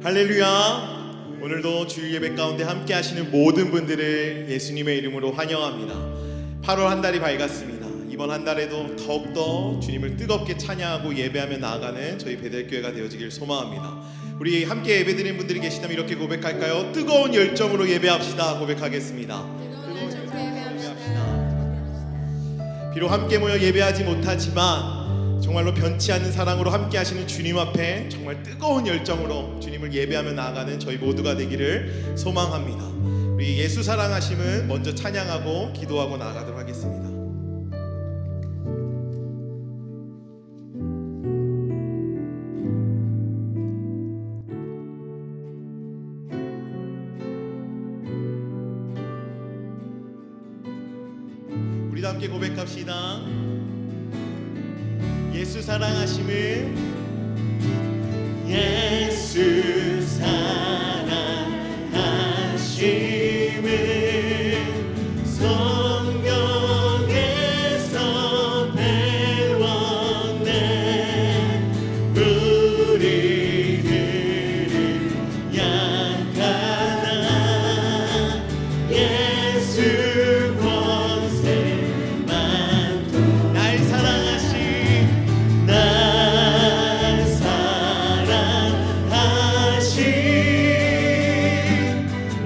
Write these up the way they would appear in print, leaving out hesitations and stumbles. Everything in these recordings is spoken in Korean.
할렐루야. 오늘도 주일 예배 가운데 함께 하시는 모든 분들을 예수님의 이름으로 환영합니다. 8월 한 달이 밝았습니다. 이번 한 달에도 더욱더 주님을 뜨겁게 찬양하고 예배하며 나아가는 저희 베델교회가 되어지길 소망합니다. 우리 함께 예배드리는 분들이 계시다면 이렇게 고백할까요? 뜨거운 열정으로 예배합시다. 고백하겠습니다. 뜨거운 열정으로 예배합시다. 비록 함께 모여 예배하지 못하지만 정말로 변치 않는 사랑으로 함께 하시는 주님 앞에 정말 뜨거운 열정으로 주님을 예배하며 나아가는 저희 모두가 되기를 소망합니다. 우리 예수 사랑하심은 먼저 찬양하고 기도하고 나아가도록 하겠습니다. 우리도 함께 고백합시다. 예수 사랑하심을, 예수 사랑하심을 성경에서 배웠네. 우리들은 약하나 예수 권세 많도록 날 사랑하신 날 사랑하신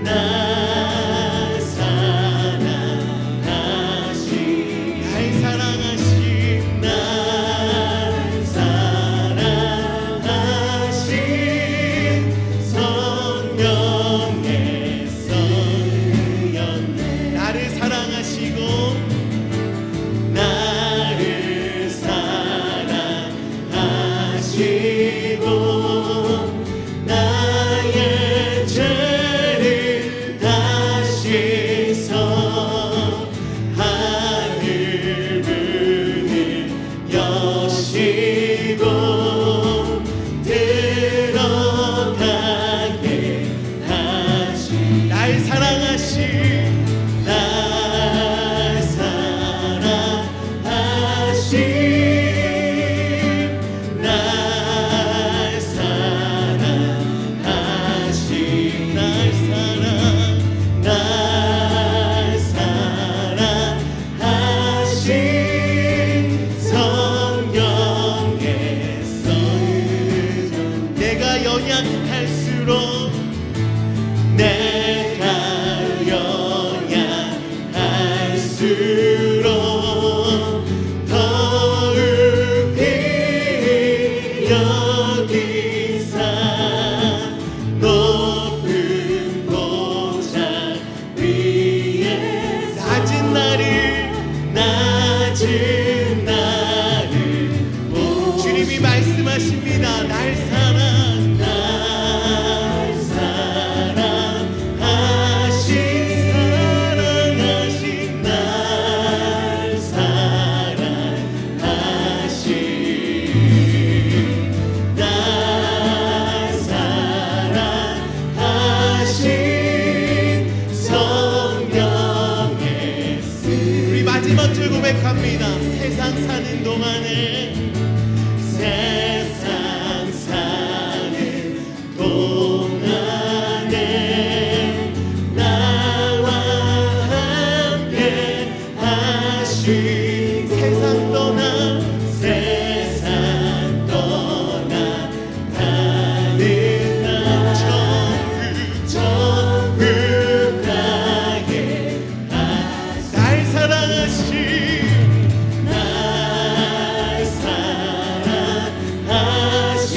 날 사랑하신 날 사랑하신 날 사랑하신 성령에서 나를 사랑하시고 나를 사랑하시고 나의 죄를 다 씻어 하늘 문을 여시고 들어가게 하시 날 사랑하신 날 사랑하신 날 사랑하신 날 사랑하신 성령에서 내가 연약할수록 내가 연약할수록 더욱이 여기사 높은 보좌 위에 낮은 나를 주님이 말씀하십니다. 날 사랑하신 날 사랑하신 성령에서 우리 마지막 줄 고백합니다. 세상 사는 동안에 세상 사는 동안에 나와 함께 하신 세상 떠나 가는 날 천국 가게 날 사랑하신 날 사랑하신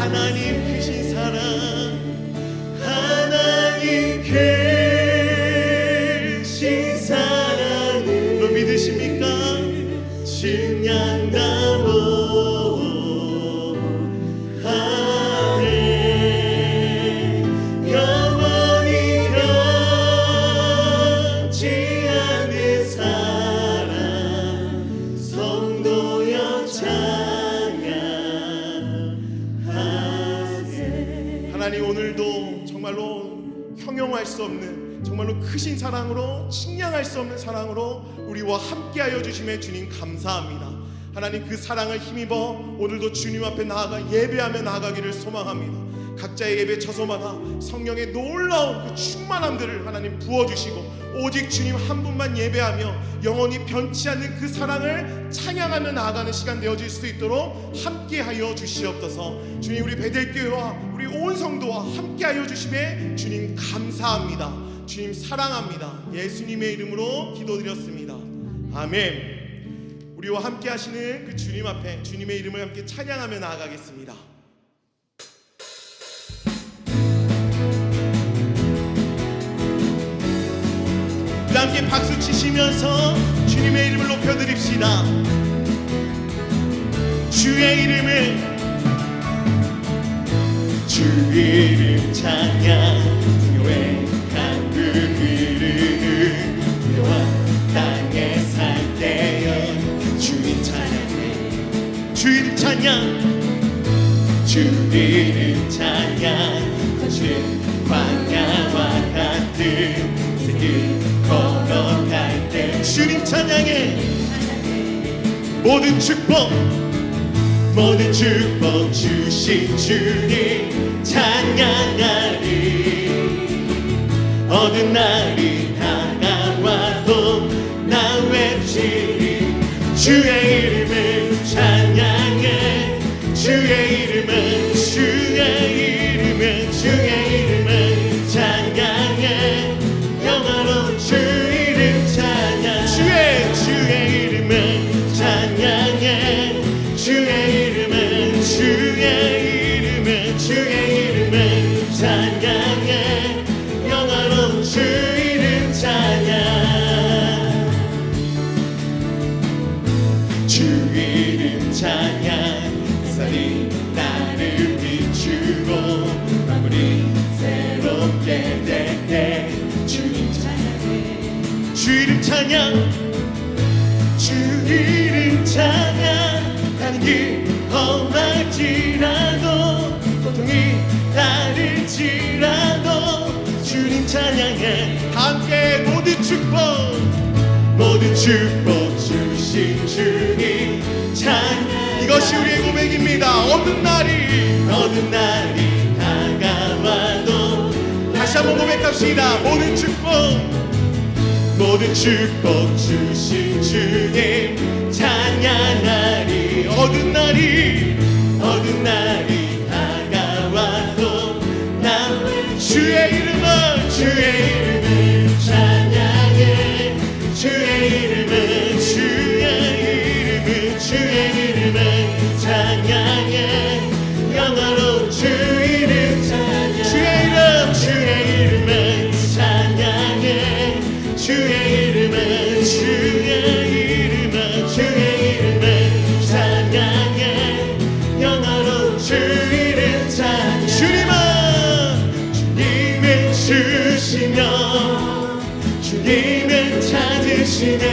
하나님 크신 사랑, 하나님 크신 사랑을 너 믿으십니까? 증량나무 하네 영원히 변치 않는 사랑 성도여 찬양하세. 하나님 오늘도 정말로 형용할 수 없는 정말로 크신 사랑으로 측량할 수 없는 사랑으로 우리와 함께하여 주심에 주님 감사합니다. 하나님 그 사랑을 힘입어 오늘도 주님 앞에 나아가 예배하며 나아가기를 소망합니다. 각자의 예배 처소마다 성령의 놀라운 그 충만함들을 하나님 부어주시고 오직 주님 한 분만 예배하며 영원히 변치 않는 그 사랑을 찬양하며 나아가는 시간 되어질 수 있도록 함께하여 주시옵소서. 주님 우리 베델교회와 우리 온 성도와 함께하여 주심에 주님 감사합니다. 주님 사랑합니다. 예수님의 이름으로 기도드렸습니다. 아멘. 우리와 함께 하시는 그 주님 앞에 주님의 이름을 함께 찬양하며 나아가겠습니다. 함께 박수 치시면서 주님의 이름을 높여드립시다. 주의 이름을 주의 이름 찬양 풍요한 그 이름을 풍요한 땅에 살 때에 주님 찬양해 주 이름 찬양 주 이름 찬양 거친 광야와 같은 세길 걸어갈 때 주님 찬양해 모든 축복 주신 주님 찬양하리. 어두운 날이 다가와도 나 외치리. 주의 이름을 찬양해 주의 이름은 찬양해 영원한 주 이름 찬양 주의 이름은 찬양해 주의 이름은 찬양해 영원한 주 이름 찬양 주 이름 찬양 햇살이 나를 비추고 마무리 새롭게 될 때 주님 찬양해 주 이름 찬양 주 이름 찬양 가는 길 험할지라도 고통이 따를지라도 주님 찬양해 함께 모든 축복 주신 주님 찬양. 이것이 우리의 고백입니다. 어두운 날이 다가와도 다시 한번 고백합시다. 모든 축복 주신 주님 찬양하리. 어두운 날이 다가와도 나 주의 이름을 찬양해 주의 이름을 찬양해 영원한 주 이름 찬양 주의 이름을 찬양해 주의 이름을 찬양해 영원한 주 이름 찬양. 주님은 주시며 주님은 찾으시네.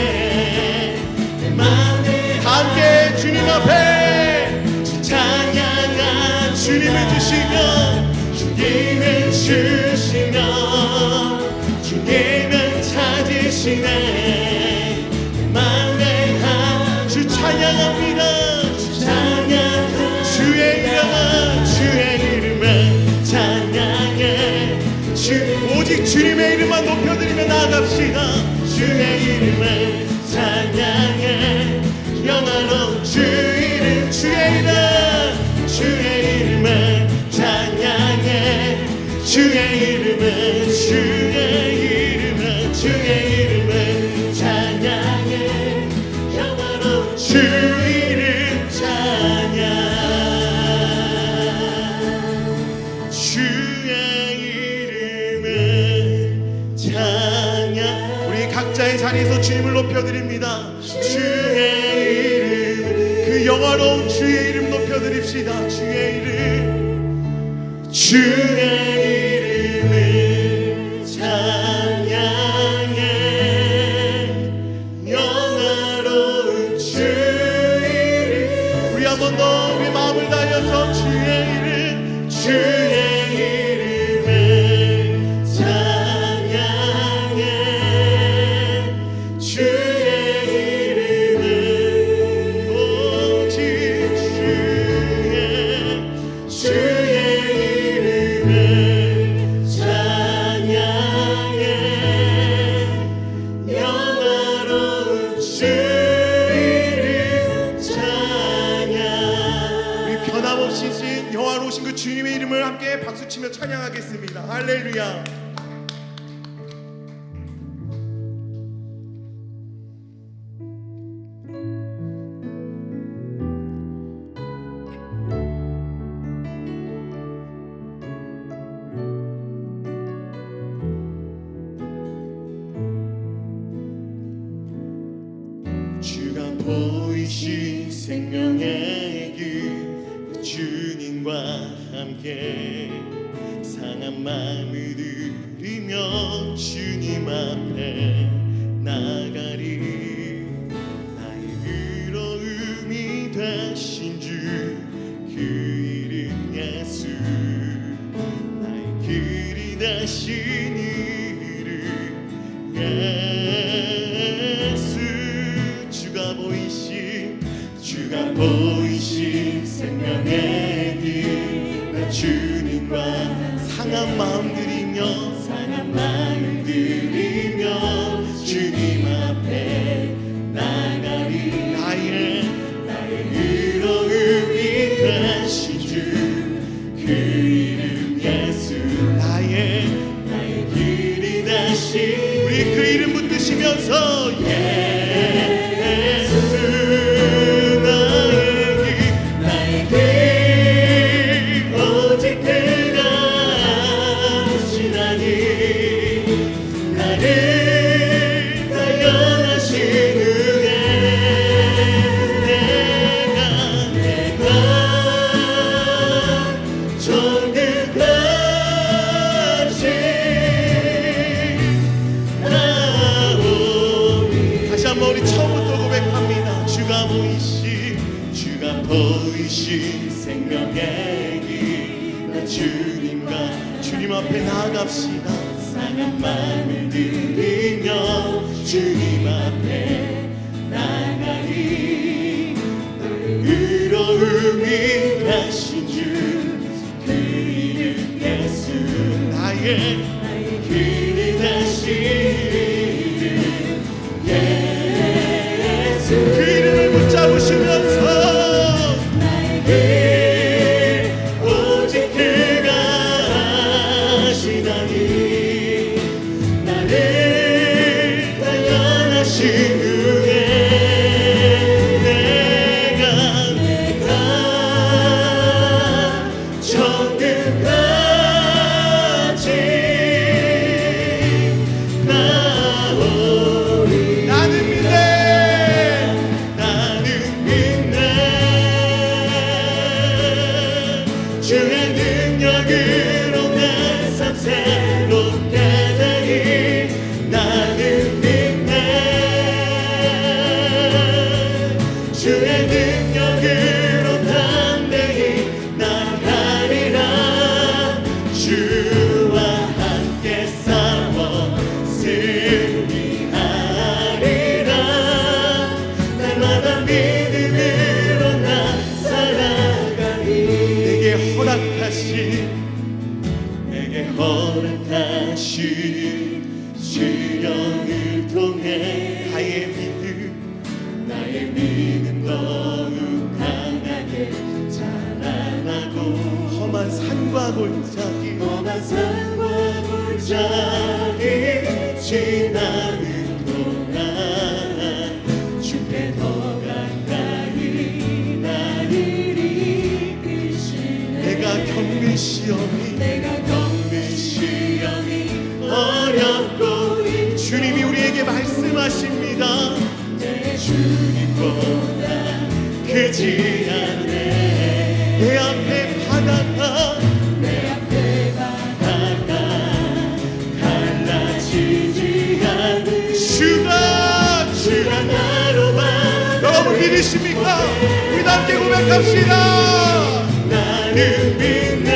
내 마음에 함께 주님 앞에 찬양한 주님을 주시며 주님은 찾으시네. 내 마음에 주 찬양합니다. 주의 이름은 찬양해 오직 주님의 이름만 높여드리며 나아갑시다. 주의 이름을 찬양해 영원한 주 이름 주의 이름을 찬양해 주의 이름을 찬양해 영원한 주 이름 찬양. 자리에서 주님을 높여드립니다. 주의 이름, 그 영화로운 주의 이름 높여드립시다. 주의 이름, 주의 이름을 찬양해. 영화로운 주의 이름, 우리 한 번 더 우리 마음을 다해서 주의 이름, 주의 영화로우신 그 주님의 이름을 함께 박수치며 찬양하겠습니다. 할렐루야. 주가 보이신 생명의 길 주님과 함께 상한 마음을 들이며 주님 앞에 나가리. 나의 의로움이 되신 주 그 이름 예수, 나의 길이 되신 이름 예수. 주가 보이신 생명의 길, 나 주님과 상한 마음 들이며 주님 앞에 나가리. 나의 의로움이 되신 주 그 이름 예수, 나의 길이 되신, 우리 그 이름 붙드시면서 보이신 생명의 길, 나 주님 앞에 나갑시다. 상한 마음을 들이며 주님 앞에 나가리. 의로움이 되신 주 그 이름 예수, 나의 길이 되신 이름 예수. 그 이름을 붙잡으시면서 오직 그가 하시다니, 나를 발견하신 후에 내가 천국까지 나오리. 나는 믿네 주의 능력으로 내 삶 새롭게 되리. 나는 믿네 주의 능력으로 담대히 나가리라. 주와 함께 싸워 승리하리라. 날마다 믿음으로 나 살아가리. 내게 허락하신 주령을 통해 나의 믿음 더욱 강하게 자라나고, 험한 산과 골짜기 지나는 동안 주께 더 가까이 나를 이끄시네. 내가 겪는 시험이 어렵고 주님이 우리에게 말씀하시네. 존귀하십니다. 내 주님보다 크지 않네. 내 앞에 바다가 갈라지지 않는 주가 나로만. 여러분 믿으십니까? 우리 함께 고백합시다. 나는 믿네.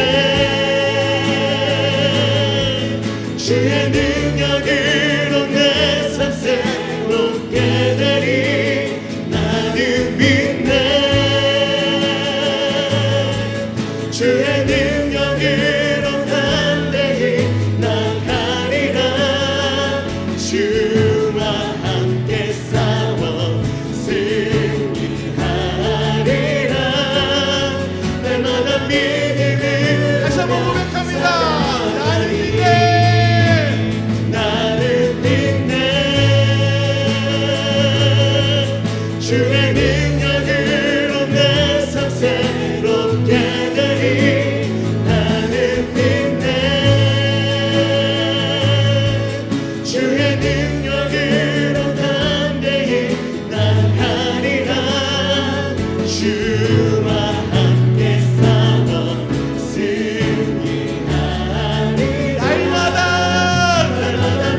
주의 능력으로 내 삶 새롭게 되리. 나는 믿네. 주의 능력으로 담대히 나가리라. 주와 함께 싸워 승리하리라. 날마다 믿음을 다시 한번 고백합니다. 나는 믿네. 나는 믿네. 주의 능력으로 내 삶 새롭게 되리. 나는 믿네. 주의 능력으로 담대히 나가리라. 주와 함께 싸워 승리하리. 날마다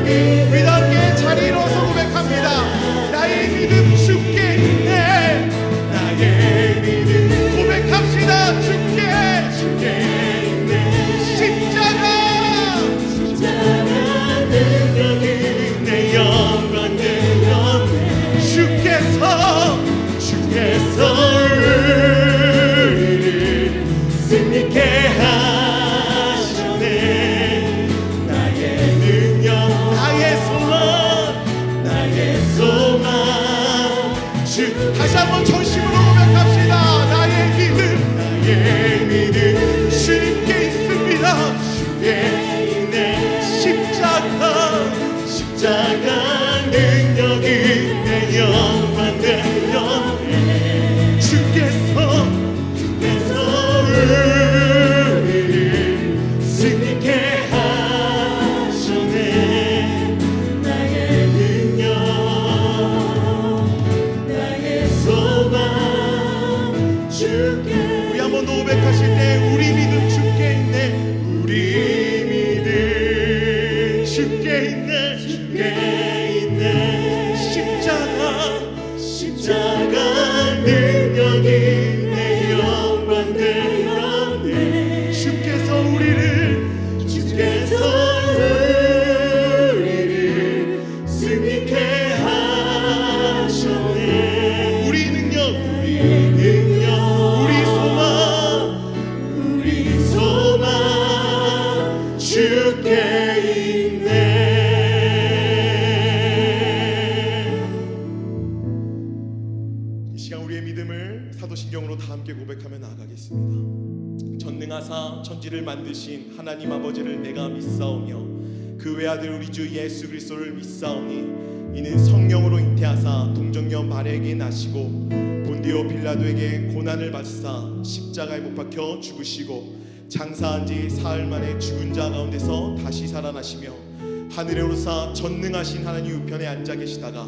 믿음께 자리로서 고백합니다. 나의 믿음 주께 있네. 나의 믿음 고백합시다. 주께 있네. 십자가 능력이 내 영광 되었네. 주께서 우리를 승리케 하셨네. 나의 능력 나의 소망 주. 다시 한번 전심으로 고백합시다. 나의 믿음 주님께 있습니다. 주께 있네. 십자가 능력이 내 영광 되었네. 주께서 우리를 승리케 하셨네. 나의 능력 나의 소망 주께. 우리 한 번 더 고백하실 때 우리 믿음 주께 있네. 우리 믿음 주께 있네. 십자가 능력이 내 영광 되었네. 주께서 우리를 승리케 하셨네. 우리 능력 우리 소망 주께 있네. 이 시간 우리의 믿음을 사도신경으로 다 함께 고백하며 나아가겠습니다. 전능하사 천지를 만드신 하나님 아버지를 내가 믿사오며 그 외아들 우리 주 예수 그리스도를 믿사오니 이는 성령으로 잉태하사 동정녀 마리아에게 나시고 본디오 빌라도에게 고난을 받으사 십자가에 못 박혀 죽으시고 장사한 지 사흘 만에 죽은 자 가운데서 다시 살아나시며 하늘에 오르사 전능하신 하나님 우편에 앉아 계시다가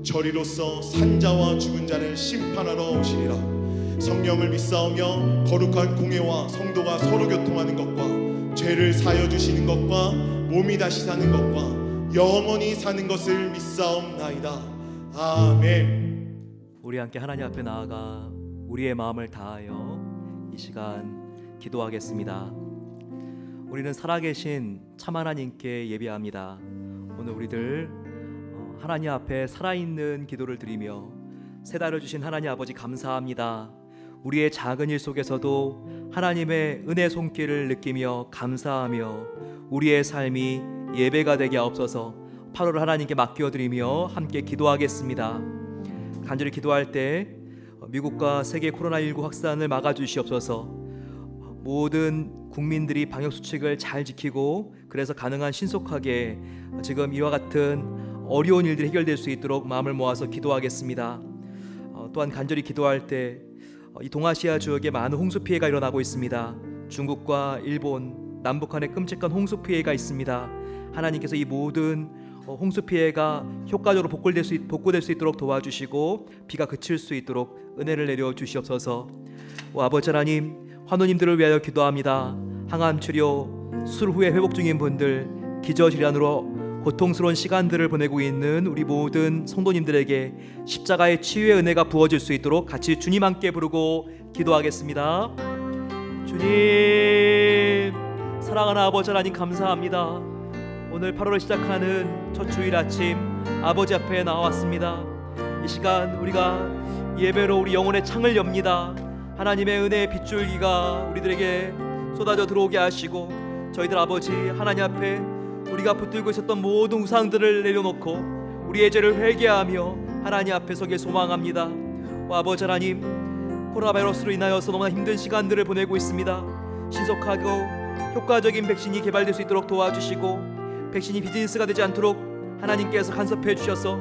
저리로서 산자와 죽은 자를 심판하러 오시리라. 성령을 믿사오며 거룩한 공회와 성도가 서로 교통하는 것과 죄를 사여 주시는 것과 몸이 다시 사는 것과 영원히 사는 것을 믿사옵나이다. 아멘. 우리 함께 하나님 앞에 나아가 우리의 마음을 다하여 이 시간 기도하겠습니다. 우리는 살아계신 참 하나님께 예배합니다. 오늘 우리들 하나님 앞에 살아있는 기도를 드리며 새달을 주신 하나님 아버지 감사합니다. 우리의 작은 일 속에서도 하나님의 은혜 손길을 느끼며 감사하며 우리의 삶이 예배가 되게 하옵소서. 8월을 하나님께 맡겨드리며 함께 기도하겠습니다. 간절히 기도할 때 미국과 세계 코로나19 확산을 막아주시옵소서. 모든 국민들이 방역수칙을 잘 지키고 그래서 가능한 신속하게 지금 이와 같은 어려운 일들이 해결될 수 있도록 마음을 모아서 기도하겠습니다. 또한 간절히 기도할 때 이 동아시아 지역에 많은 홍수 피해가 일어나고 있습니다. 중국과 일본, 남북한에 끔찍한 홍수 피해가 있습니다. 하나님께서 이 모든 홍수 피해가 효과적으로 복구될 수 있도록 도와주시고 비가 그칠 수 있도록 은혜를 내려 주시옵소서. 아버지 하나님, 환우님들을 위하여 기도합니다. 항암 치료, 수술 후에 회복 중인 분들, 기저질환으로 고통스러운 시간들을 보내고 있는 우리 모든 성도님들에게 십자가의 치유의 은혜가 부어질 수 있도록 같이 주님 함께 부르고 기도하겠습니다. 주님, 사랑하는 아버지 하나님, 감사합니다. 오늘 8월을 시작하는 첫 주일 아침 아버지 앞에 나왔습니다. 이 시간 우리가 예배로 우리 영혼의 창을 엽니다. 하나님의 은혜의 빗줄기가 우리들에게 쏟아져 들어오게 하시고, 저희들 아버지 하나님 앞에 우리가 붙들고 있었던 모든 우상들을 내려놓고 우리의 죄를 회개하며 하나님 앞에 서길 소망합니다. 아버지 하나님, 코로나 바이러스로 인하여서 너무나 힘든 시간들을 보내고 있습니다. 신속하고 효과적인 백신이 개발될 수 있도록 도와주시고, 백신이 비즈니스가 되지 않도록 하나님께서 간섭해 주셔서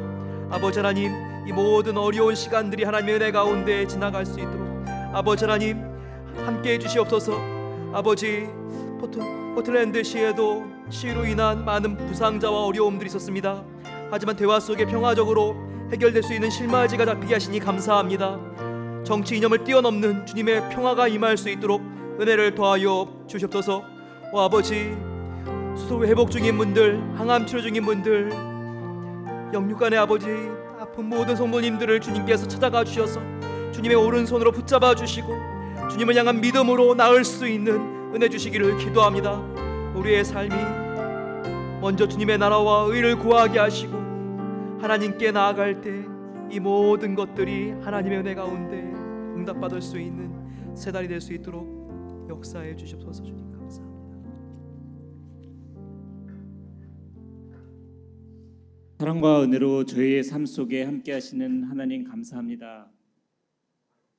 아버지 하나님, 이 모든 어려운 시간들이 하나님의 은혜 가운데 지나갈 수 있도록 아버지 하나님 함께해 주시옵소서. 아버지, 포틀랜드시에도 시위로 인한 많은 부상자와 어려움들이 있었습니다. 하지만 대화 속에 평화적으로 해결될 수 있는 실마리가 잡히게 하시니 감사합니다. 정치 이념을 뛰어넘는 주님의 평화가 임할 수 있도록 은혜를 더하여 주시옵소서. 아버지, 수술 후 회복 중인 분들, 항암 치료 중인 분들, 영육간의 아버지 아픈 모든 성도님들을 주님께서 찾아가 주셔서 주님의 오른손으로 붙잡아 주시고 주님을 향한 믿음으로 나을 수 있는 은혜 주시기를 기도합니다. 우리의 삶이 먼저 주님의 나라와 의를 구하게 하시고 하나님께 나아갈 때 이 모든 것들이 하나님의 은혜 가운데 응답받을 수 있는 새 달이 될 수 있도록 역사해 주시옵소서. 주님 감사합니다. 사랑과 은혜로 저희의 삶 속에 함께 하시는 하나님 감사합니다.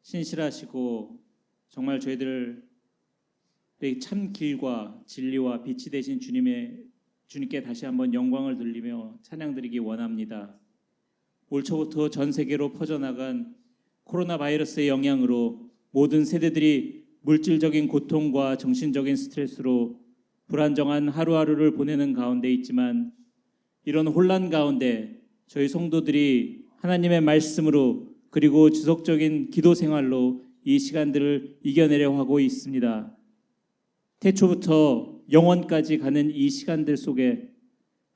신실하시고 정말 저희들의 참 길과 진리와 빛이 되신 주님께 다시 한번 영광을 돌리며 찬양드리기 원합니다. 올 초부터 전 세계로 퍼져나간 코로나 바이러스의 영향으로 모든 세대들이 물질적인 고통과 정신적인 스트레스로 불안정한 하루하루를 보내는 가운데 있지만, 이런 혼란 가운데 저희 성도들이 하나님의 말씀으로 그리고 지속적인 기도 생활로 이 시간들을 이겨내려 하고 있습니다. 태초부터 영원까지 가는 이 시간들 속에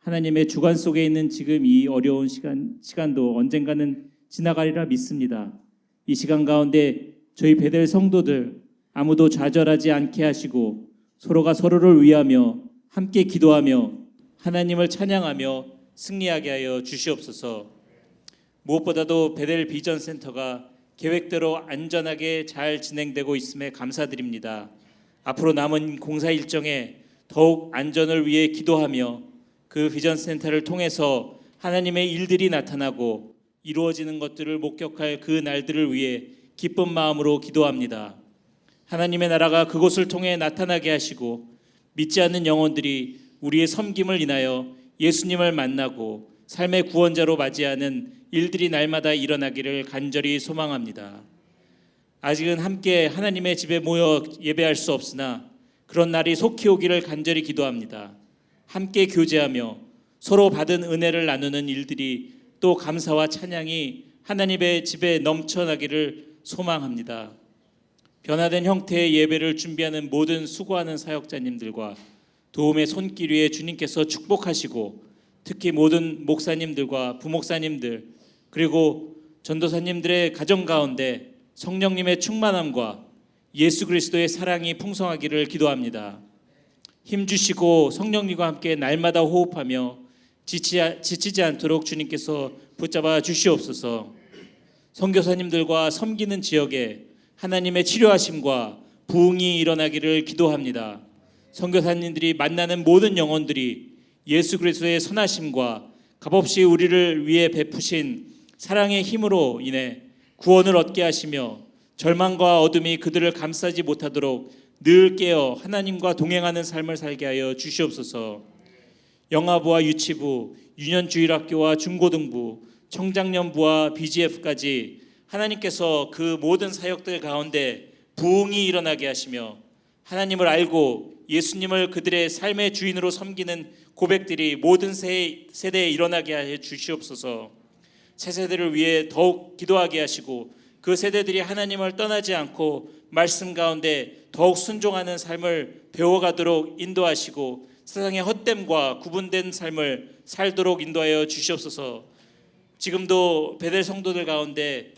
하나님의 주관 속에 있는 지금 이 어려운 시간도 언젠가는 지나가리라 믿습니다. 이 시간 가운데 저희 베델 성도들 아무도 좌절하지 않게 하시고 서로가 서로를 위하며 함께 기도하며 하나님을 찬양하며 승리하게 하여 주시옵소서. 무엇보다도 베델 비전 센터가 계획대로 안전하게 잘 진행되고 있음에 감사드립니다. 앞으로 남은 공사 일정에 더욱 안전을 위해 기도하며 그 비전 센터를 통해서 하나님의 일들이 나타나고 이루어지는 것들을 목격할 그 날들을 위해 기쁜 마음으로 기도합니다. 하나님의 나라가 그곳을 통해 나타나게 하시고 믿지 않는 영혼들이 우리의 섬김을 인하여 예수님을 만나고 삶의 구원자로 맞이하는 일들이 날마다 일어나기를 간절히 소망합니다. 아직은 함께 하나님의 집에 모여 예배할 수 없으나 그런 날이 속히 오기를 간절히 기도합니다. 함께 교제하며 서로 받은 은혜를 나누는 일들이 또 감사와 찬양이 하나님의 집에 넘쳐나기를 소망합니다. 변화된 형태의 예배를 준비하는 모든 수고하는 사역자님들과 도움의 손길 위에 주님께서 축복하시고, 특히 모든 목사님들과 부목사님들 그리고 전도사님들의 가정 가운데 성령님의 충만함과 예수 그리스도의 사랑이 풍성하기를 기도합니다. 힘주시고 성령님과 함께 날마다 호흡하며 지치지 않도록 주님께서 붙잡아 주시옵소서. 선교사님들과 섬기는 지역에 하나님의 치료하심과 부흥이 일어나기를 기도합니다. 선교사님들이 만나는 모든 영혼들이 예수 그리스도의 선하심과 값없이 우리를 위해 베푸신 사랑의 힘으로 인해 구원을 얻게 하시며 절망과 어둠이 그들을 감싸지 못하도록 늘 깨어 하나님과 동행하는 삶을 살게 하여 주시옵소서. 영아부와 유치부, 유년주일학교와 중고등부, 청장년부와 BGF까지 하나님께서 그 모든 사역들 가운데 부흥이 일어나게 하시며 하나님을 알고 예수님을 그들의 삶의 주인으로 섬기는 고백들이 모든 세대에 일어나게 하여 주시옵소서. 새 세대를 위해 더욱 기도하게 하시고 그 세대들이 하나님을 떠나지 않고 말씀 가운데 더욱 순종하는 삶을 배워가도록 인도하시고 세상의 헛됨과 구분된 삶을 살도록 인도하여 주시옵소서. 지금도 베델 성도들 가운데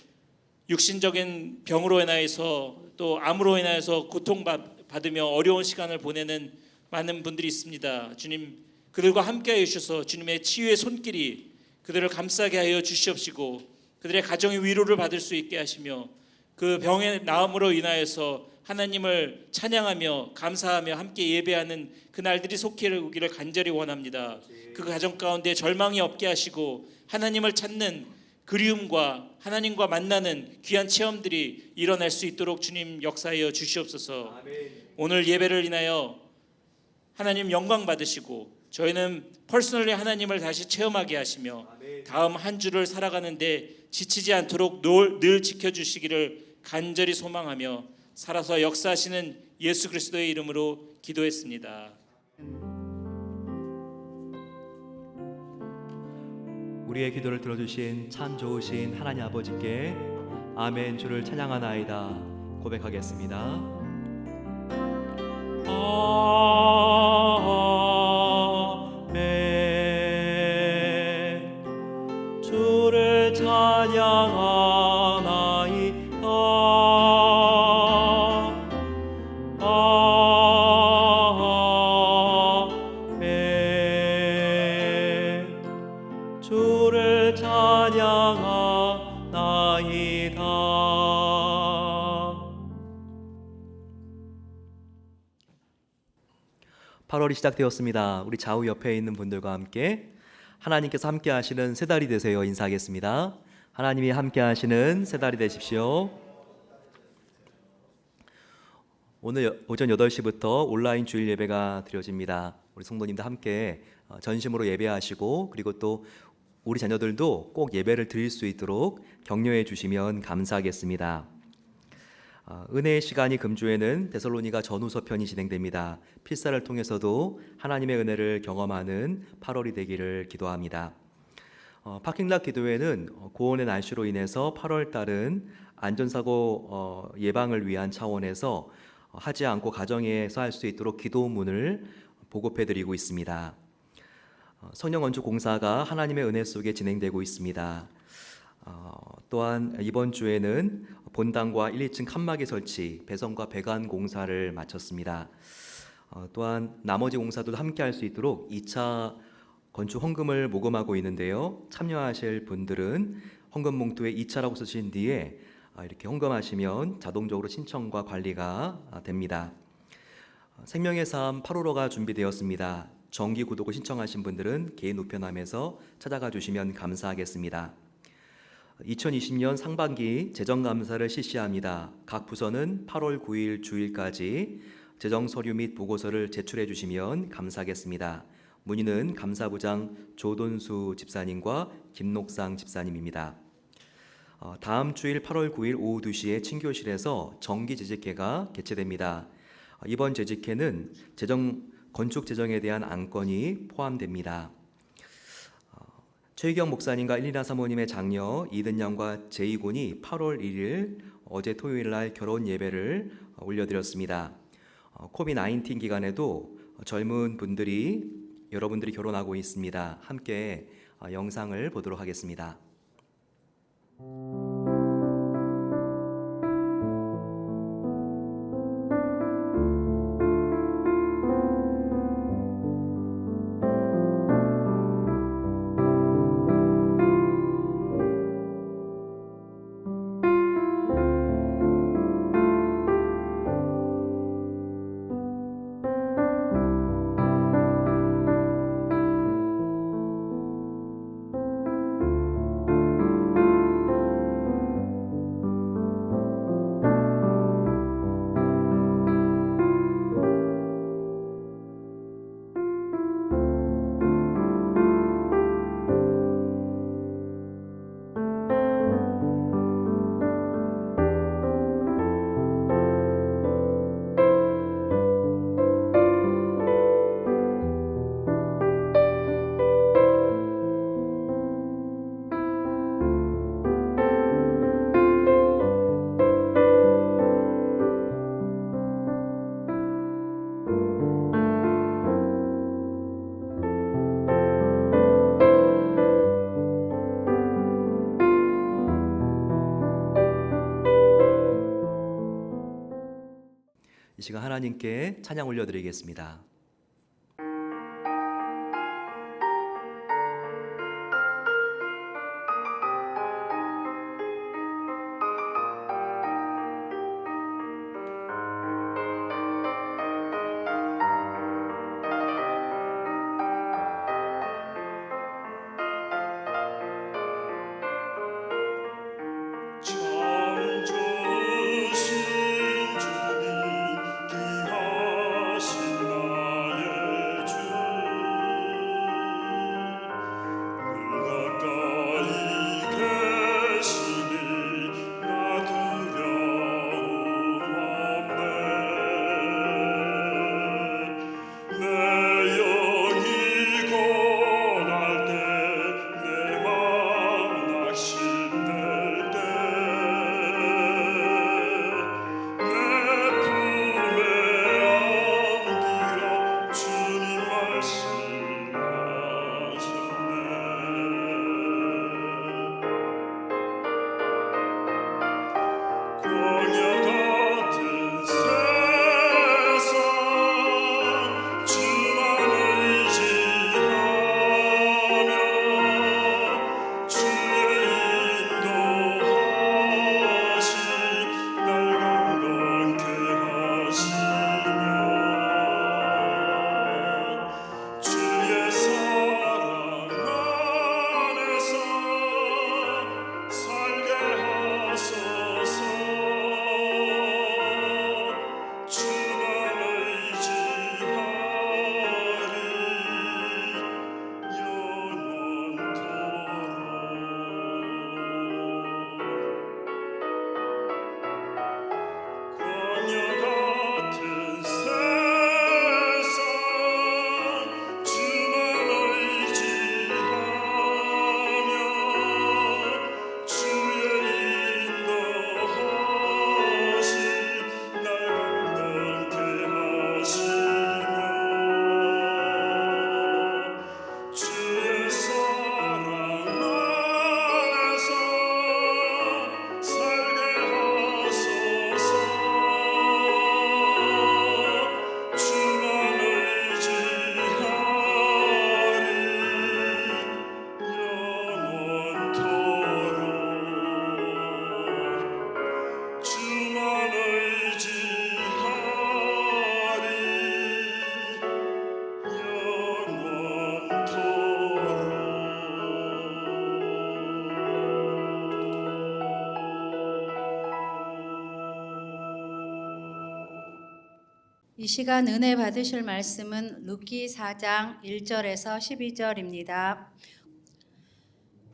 육신적인 병으로 인하여서 또 암으로 인하여서 고통받으며 어려운 시간을 보내는 많은 분들이 있습니다. 주님, 그들과 함께하여 주셔서 주님의 치유의 손길이 그들을 감싸게 하여 주시옵시고 그들의 가정의 위로를 받을 수 있게 하시며 그 병의 나음으로 인하여서 하나님을 찬양하며 감사하며 함께 예배하는 그날들이 속히 오기를 간절히 원합니다. 그 가정 가운데 절망이 없게 하시고 하나님을 찾는 그리움과 하나님과 만나는 귀한 체험들이 일어날 수 있도록 주님 역사하여 주시옵소서. 오늘 예배를 인하여 하나님 영광 받으시고 저희는 퍼스널리 하나님을 다시 체험하게 하시며 다음 한 주를 살아가는데 지치지 않도록 늘 지켜주시기를 간절히 소망하며 살아서 역사하시는 예수 그리스도의 이름으로 기도했습니다. 우리의 기도를 들어주신 참 좋으신 하나님 아버지께 아멘 주를 찬양하나이다 고백하겠습니다. 아멘 주를 찬양하나이다. 주를 찬양하나이다. 8월이 시작되었습니다. 우리 좌우 옆에 있는 분들과 함께 하나님께서 함께 하시는 새 달이 되세요 인사하겠습니다. 하나님이 함께 하시는 새 달이 되십시오. 오늘 오전 8시부터 온라인 주일 예배가 드려집니다. 우리 성도님들 함께 전심으로 예배하시고 그리고 또 우리 자녀들도 꼭 예배를 드릴 수 있도록 격려해 주시면 감사하겠습니다. 은혜의 시간이 금주에는 데살로니가 전후서 편이 진행됩니다. 필사를 통해서도 하나님의 은혜를 경험하는 8월이 되기를 기도합니다. 파킹락 기도회는 고온의 날씨로 인해서 8월 달은 안전사고 예방을 위한 차원에서 하지 않고 가정에서 할 수 있도록 기도문을 보급해 드리고 있습니다. 성령원주공사가 하나님의 은혜 속에 진행되고 있습니다. 또한 이번 주에는 본당과 1, 2층 칸막이 설치, 배선과 배관 공사를 마쳤습니다. 또한 나머지 공사도 함께 할 수 있도록 2차 건축 헌금을 모금하고 있는데요. 참여하실 분들은 헌금 봉투에 2차라고 쓰신 뒤에 이렇게 헌금하시면 자동적으로 신청과 관리가 됩니다. 생명의 삶 8호로가 준비되었습니다. 정기 구독을 신청하신 분들은 개인 우편함에서 찾아가 주시면 감사하겠습니다. 2020년 상반기 재정감사를 실시합니다. 각 부서는 8월 9일 주일까지 재정 서류 및 보고서를 제출해 주시면 감사하겠습니다. 문의는 감사부장 조돈수 집사님과 김록상 집사님입니다. 다음 주일 8월 9일 오후 2시에 친교실에서 정기 재직회가 개최됩니다. 이번 재직회는 건축 재정에 대한 안건이 포함됩니다. 최희경 목사님과 일리나 사모님의 장녀 이든양과 제이군이 8월 1일 어제 토요일 날 결혼 예배를 올려드렸습니다. 코비드-19 기간에도 젊은 분들이 여러분들이 결혼하고 있습니다. 함께 영상을 보도록 하겠습니다. 하나님께 찬양 올려드리겠습니다. 참 좋으신 주님 귀하신 나의 주 늘 가까이 계시니 나 두려움 없네 내 영이 고날 때 내 마음 낙심될 때 내 품에 안기라 주님 말씀하셨네 광야 같은 세상 주만 의지하며 주의 인도하심 날 강건케 하시며 주의 사랑 안에서 살게 하소서 주만 의지하리 영원토록 광야 같은 세상 주만 의지하며 주의 인도하심 날 강건케 하시며 주의 사랑 안에서 살게 하소서 주만 의지하리 영원토록 주만 이 시간 은혜 받으실 말씀은 루키 4장 1절에서 12절입니다.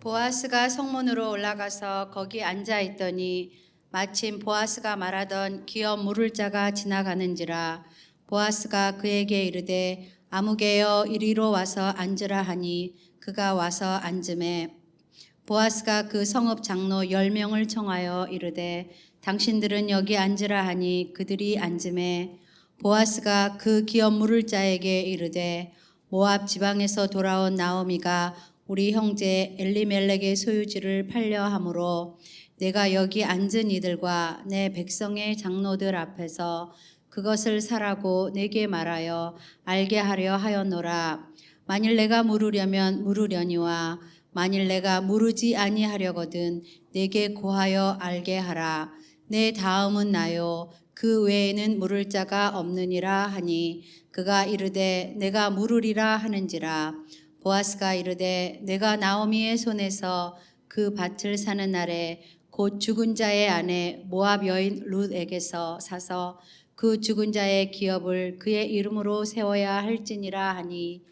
보아스가 성문으로 올라가서 거기 앉아 있더니 마침 보아스가 말하던 기업 물을 자가 지나가는지라. 보아스가 그에게 이르되 아무개여 이리로 와서 앉으라 하니 그가 와서 앉음에 보아스가 그 성읍 장로 10명을 청하여 이르되 당신들은 여기 앉으라 하니 그들이 앉음에 보아스가 그 기업 물을 자에게 이르되 모압 지방에서 돌아온 나오미가 우리 형제 엘리멜렉의 소유지를 팔려 함으로 내가 여기 앉은 이들과 내 백성의 장로들 앞에서 그것을 사라고 내게 말하여 알게 하려 하였노라. 만일 내가 물으려면 물으려니와 만일 내가 물으지 아니하려거든 내게 고하여 알게 하라. 내 다음은 나요 그 외에는 물을 자가 없느니라 하니 그가 이르되 내가 물으리라 하는지라. 보아스가 이르되 내가 나오미의 손에서 그 밭을 사는 날에 곧 죽은 자의 아내 모압 여인 룻에게서 사서 그 죽은 자의 기업을 그의 이름으로 세워야 할지니라 하니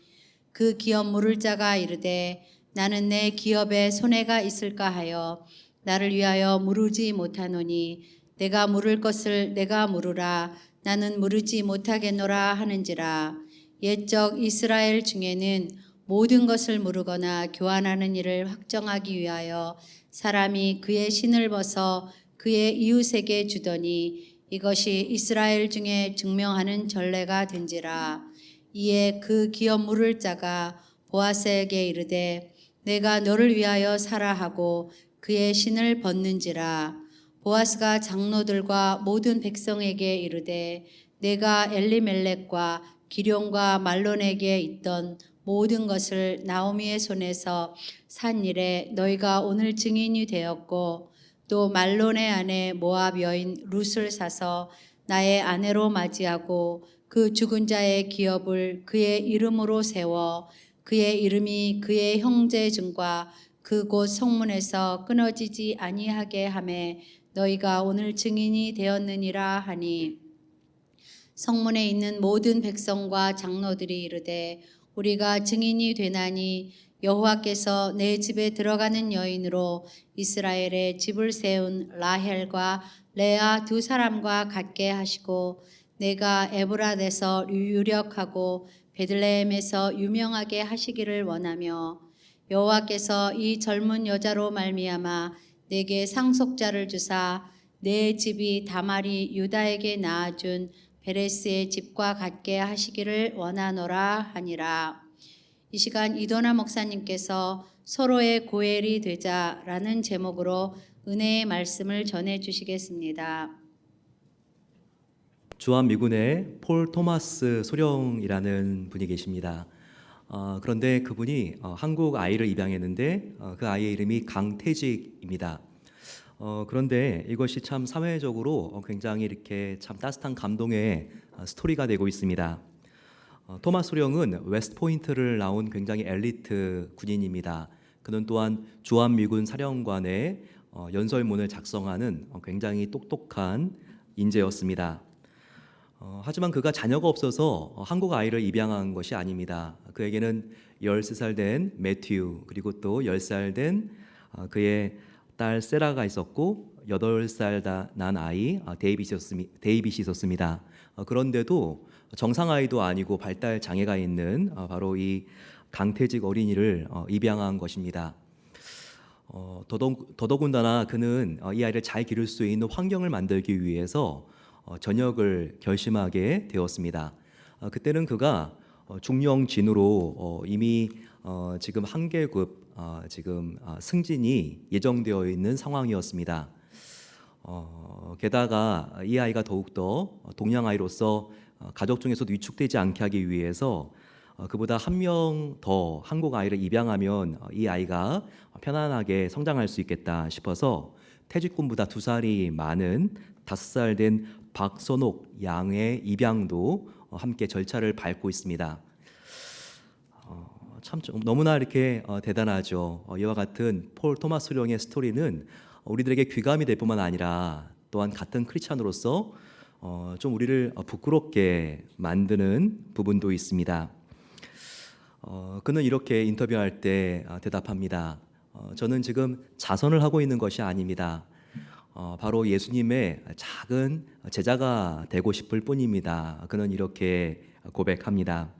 그 기업 물을 자가 이르되 나는 내 기업에 손해가 있을까 하여 나를 위하여 물으지 못하노니 내가 물을 것을 내가 물으라 나는 물으지 못하겠노라 하는지라. 옛적 이스라엘 중에는 모든 것을 물으거나 교환하는 일을 확정하기 위하여 사람이 그의 신을 벗어 그의 이웃에게 주더니 이것이 이스라엘 중에 증명하는 전례가 된지라. 이에 그 기업 물을 자가 보아스에게 이르되 내가 너를 위하여 사라 하고 그의 신을 벗는지라. 보아스가 장로들과 모든 백성에게 이르되 내가 엘리멜렉과 기룡과 말론에게 있던 모든 것을 나오미의 손에서 산 일에 너희가 오늘 증인이 되었고 또 말론의 아내 모압 여인 룻을 사서 나의 아내로 맞이하고 그 죽은 자의 기업을 그의 이름으로 세워 그의 이름이 그의 형제 중과 그곳 성문에서 끊어지지 아니하게 하매 너희가 오늘 증인이 되었느니라 하니 성문에 있는 모든 백성과 장로들이 이르되 우리가 증인이 되나니 여호와께서 내 집에 들어가는 여인으로 이스라엘의 집을 세운 라헬과 레아 두 사람과 같게 하시고 내가 에브라데서 유력하고 베들레헴에서 유명하게 하시기를 원하며 여호와께서 이 젊은 여자로 말미암아 내게 상속자를 주사 내 집이 다말이 유다에게 낳아준 베레스의 집과 같게 하시기를 원하노라 하니라. 이 시간 이도나 목사님께서 서로의 고엘이 되자라는 제목으로 은혜의 말씀을 전해 주시겠습니다. 주한 미군의 폴 토마스 소령이라는 분이 계십니다. 그런데 그분이 한국 아이를 입양했는데 그 아이의 이름이 강태직입니다. 그런데 이것이 참 사회적으로 굉장히 이렇게 참 따뜻한 감동의 스토리가 되고 있습니다. 토마스 소령은 웨스트포인트를 나온 굉장히 엘리트 군인입니다. 그는 또한 주한미군 사령관의 연설문을 작성하는 굉장히 똑똑한 인재였습니다. 하지만 그가 자녀가 없어서 한국 아이를 입양한 것이 아닙니다. 그에게는 13살 된 매튜 그리고 또 10살 된 그의 딸 세라가 있었고 8살 난 아이 데이빗이 있었습니다. 그런데도 정상 아이도 아니고 발달 장애가 있는 바로 이 강태직 어린이를 입양한 것입니다. 더더군다나 그는 이 아이를 잘 기를 수 있는 환경을 만들기 위해서 전역을 결심하게 되었습니다. 그때는 그가 중령진으로 이미 지금 한 계급 지금 승진이 예정되어 있는 상황이었습니다. 게다가 이 아이가 더욱더 동양 아이로서 가족 중에서도 위축되지 않게 하기 위해서 그보다 한 명 더 한국 아이를 입양하면 이 아이가 편안하게 성장할 수 있겠다 싶어서 태직군보다 2살이 많은 5살 된 박선옥 양의 입양도 함께 절차를 밟고 있습니다. 참 너무나 이렇게 대단하죠. 이와 같은 폴 토마스 소령의 스토리는 우리들에게 귀감이 될 뿐만 아니라 또한 같은 크리스찬으로서 좀 우리를 부끄럽게 만드는 부분도 있습니다. 그는 이렇게 인터뷰할 때 대답합니다. 저는 지금 자선을 하고 있는 것이 아닙니다. 바로 예수님의 작은 제자가 되고 싶을 뿐입니다. 그는 이렇게 고백합니다.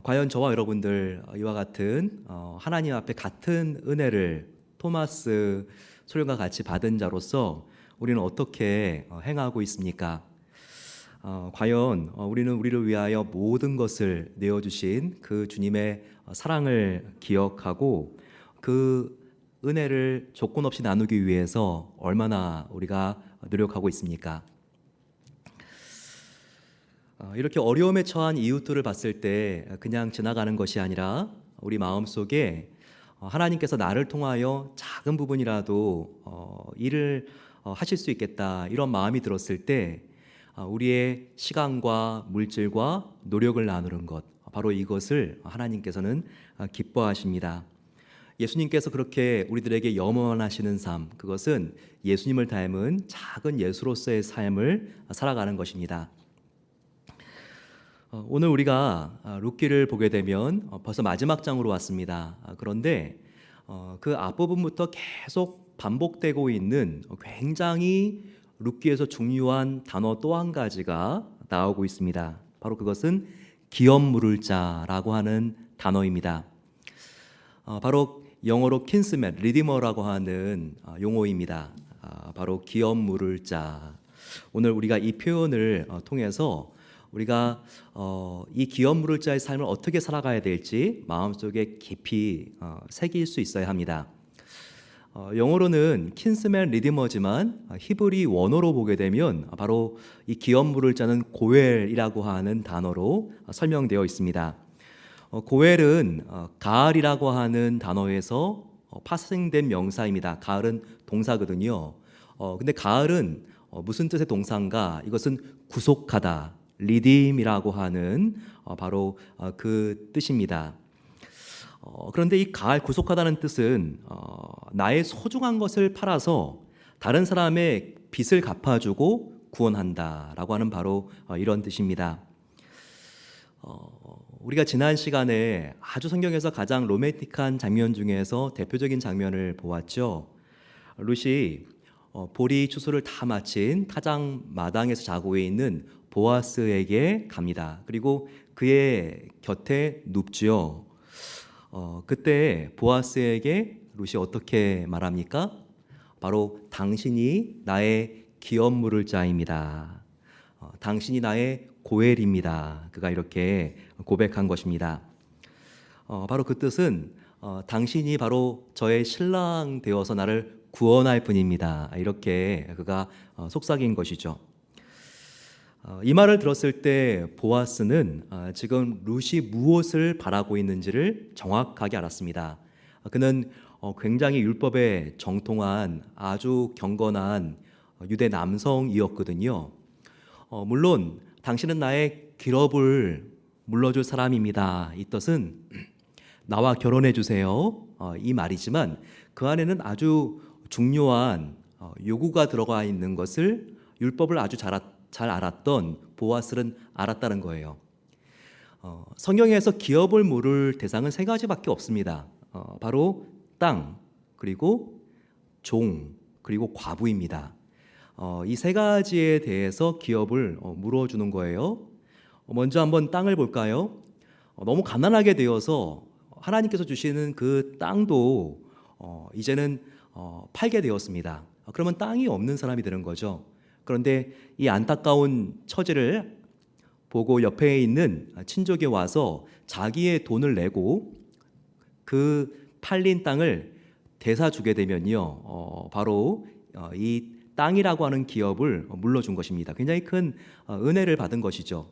과연 저와 여러분들 이와 같은 하나님 앞에 같은 은혜를 토마스 소령과 같이 받은 자로서 우리는 어떻게 행하고 있습니까? 과연 우리는 우리를 위하여 모든 것을 내어주신 그 주님의 사랑을 기억하고 그 은혜를 조건 없이 나누기 위해서 얼마나 우리가 노력하고 있습니까? 이렇게 어려움에 처한 이웃들을 봤을 때 그냥 지나가는 것이 아니라 우리 마음속에 하나님께서 나를 통하여 작은 부분이라도 일을 하실 수 있겠다 이런 마음이 들었을 때 우리의 시간과 물질과 노력을 나누는 것 바로 이것을 하나님께서는 기뻐하십니다. 예수님께서 그렇게 우리들에게 염원하시는 삶 그것은 예수님을 닮은 작은 예수로서의 삶을 살아가는 것입니다. 오늘 우리가 룻기를 보게 되면 벌써 마지막 장으로 왔습니다. 그런데 그 앞부분부터 계속 반복되고 있는 굉장히 룻기에서 중요한 단어 또 한 가지가 나오고 있습니다. 바로 그것은 기업 물을 자라고 하는 단어입니다. 바로 영어로 킨스맨, 리디머라고 하는 용어입니다. 바로 기업 물을 자. 오늘 우리가 이 표현을 통해서 우리가 이 기업 물을 자의 삶을 어떻게 살아가야 될지 마음속에 깊이 새길 수 있어야 합니다. 영어로는 킨스맨 리디머지만 히브리 원어로 보게 되면 바로 이 기업물을 짜는 고엘이라고 하는 단어로 설명되어 있습니다. 고엘은 가을이라고 하는 단어에서 파생된 명사입니다. 가을은 동사거든요. 근데 가을은 무슨 뜻의 동사인가? 이것은 구속하다, 리딤이라고 하는 바로 그 뜻입니다. 그런데 이 가을 구속하다는 뜻은 나의 소중한 것을 팔아서 다른 사람의 빚을 갚아주고 구원한다라고 하는 바로 이런 뜻입니다. 우리가 지난 시간에 아주 성경에서 가장 로맨틱한 장면 중에서 대표적인 장면을 보았죠. 룻이 보리 추수를 다 마친 타작 마당에서 자고 있는 보아스에게 갑니다. 그리고 그의 곁에 눕지요. 그때 보아스에게 룻이 어떻게 말합니까? 바로 당신이 나의 기업 물을 자입니다. 당신이 나의 고엘입니다. 그가 이렇게 고백한 것입니다. 바로 그 뜻은 당신이 바로 저의 신랑 되어서 나를 구원할 분입니다. 이렇게 그가 속삭인 것이죠. 이 말을 들었을 때 보아스는 지금 룻이 무엇을 바라고 있는지를 정확하게 알았습니다. 그는 굉장히 율법에 정통한 아주 경건한 유대 남성이었거든요. 물론 당신은 나의 기업을 물러줄 사람입니다. 이 뜻은 나와 결혼해 주세요. 이 말이지만 그 안에는 아주 중요한 요구가 들어가 있는 것을 율법을 아주 잘 알았던 보아스는 알았다는 거예요. 성경에서 기업을 물을 대상은 세 가지밖에 없습니다. 바로 땅, 그리고 종, 그리고 과부입니다. 이 세 가지에 대해서 기업을 물어주는 거예요. 먼저 한번 땅을 볼까요? 너무 가난하게 되어서 하나님께서 주시는 그 땅도 이제는 팔게 되었습니다. 그러면 땅이 없는 사람이 되는 거죠. 그런데 이 안타까운 처지를 보고 옆에 있는 친족이 와서 자기의 돈을 내고 그 팔린 땅을 되사주게 되면요, 바로 이 땅이라고 하는 기업을 물러준 것입니다. 굉장히 큰 은혜를 받은 것이죠.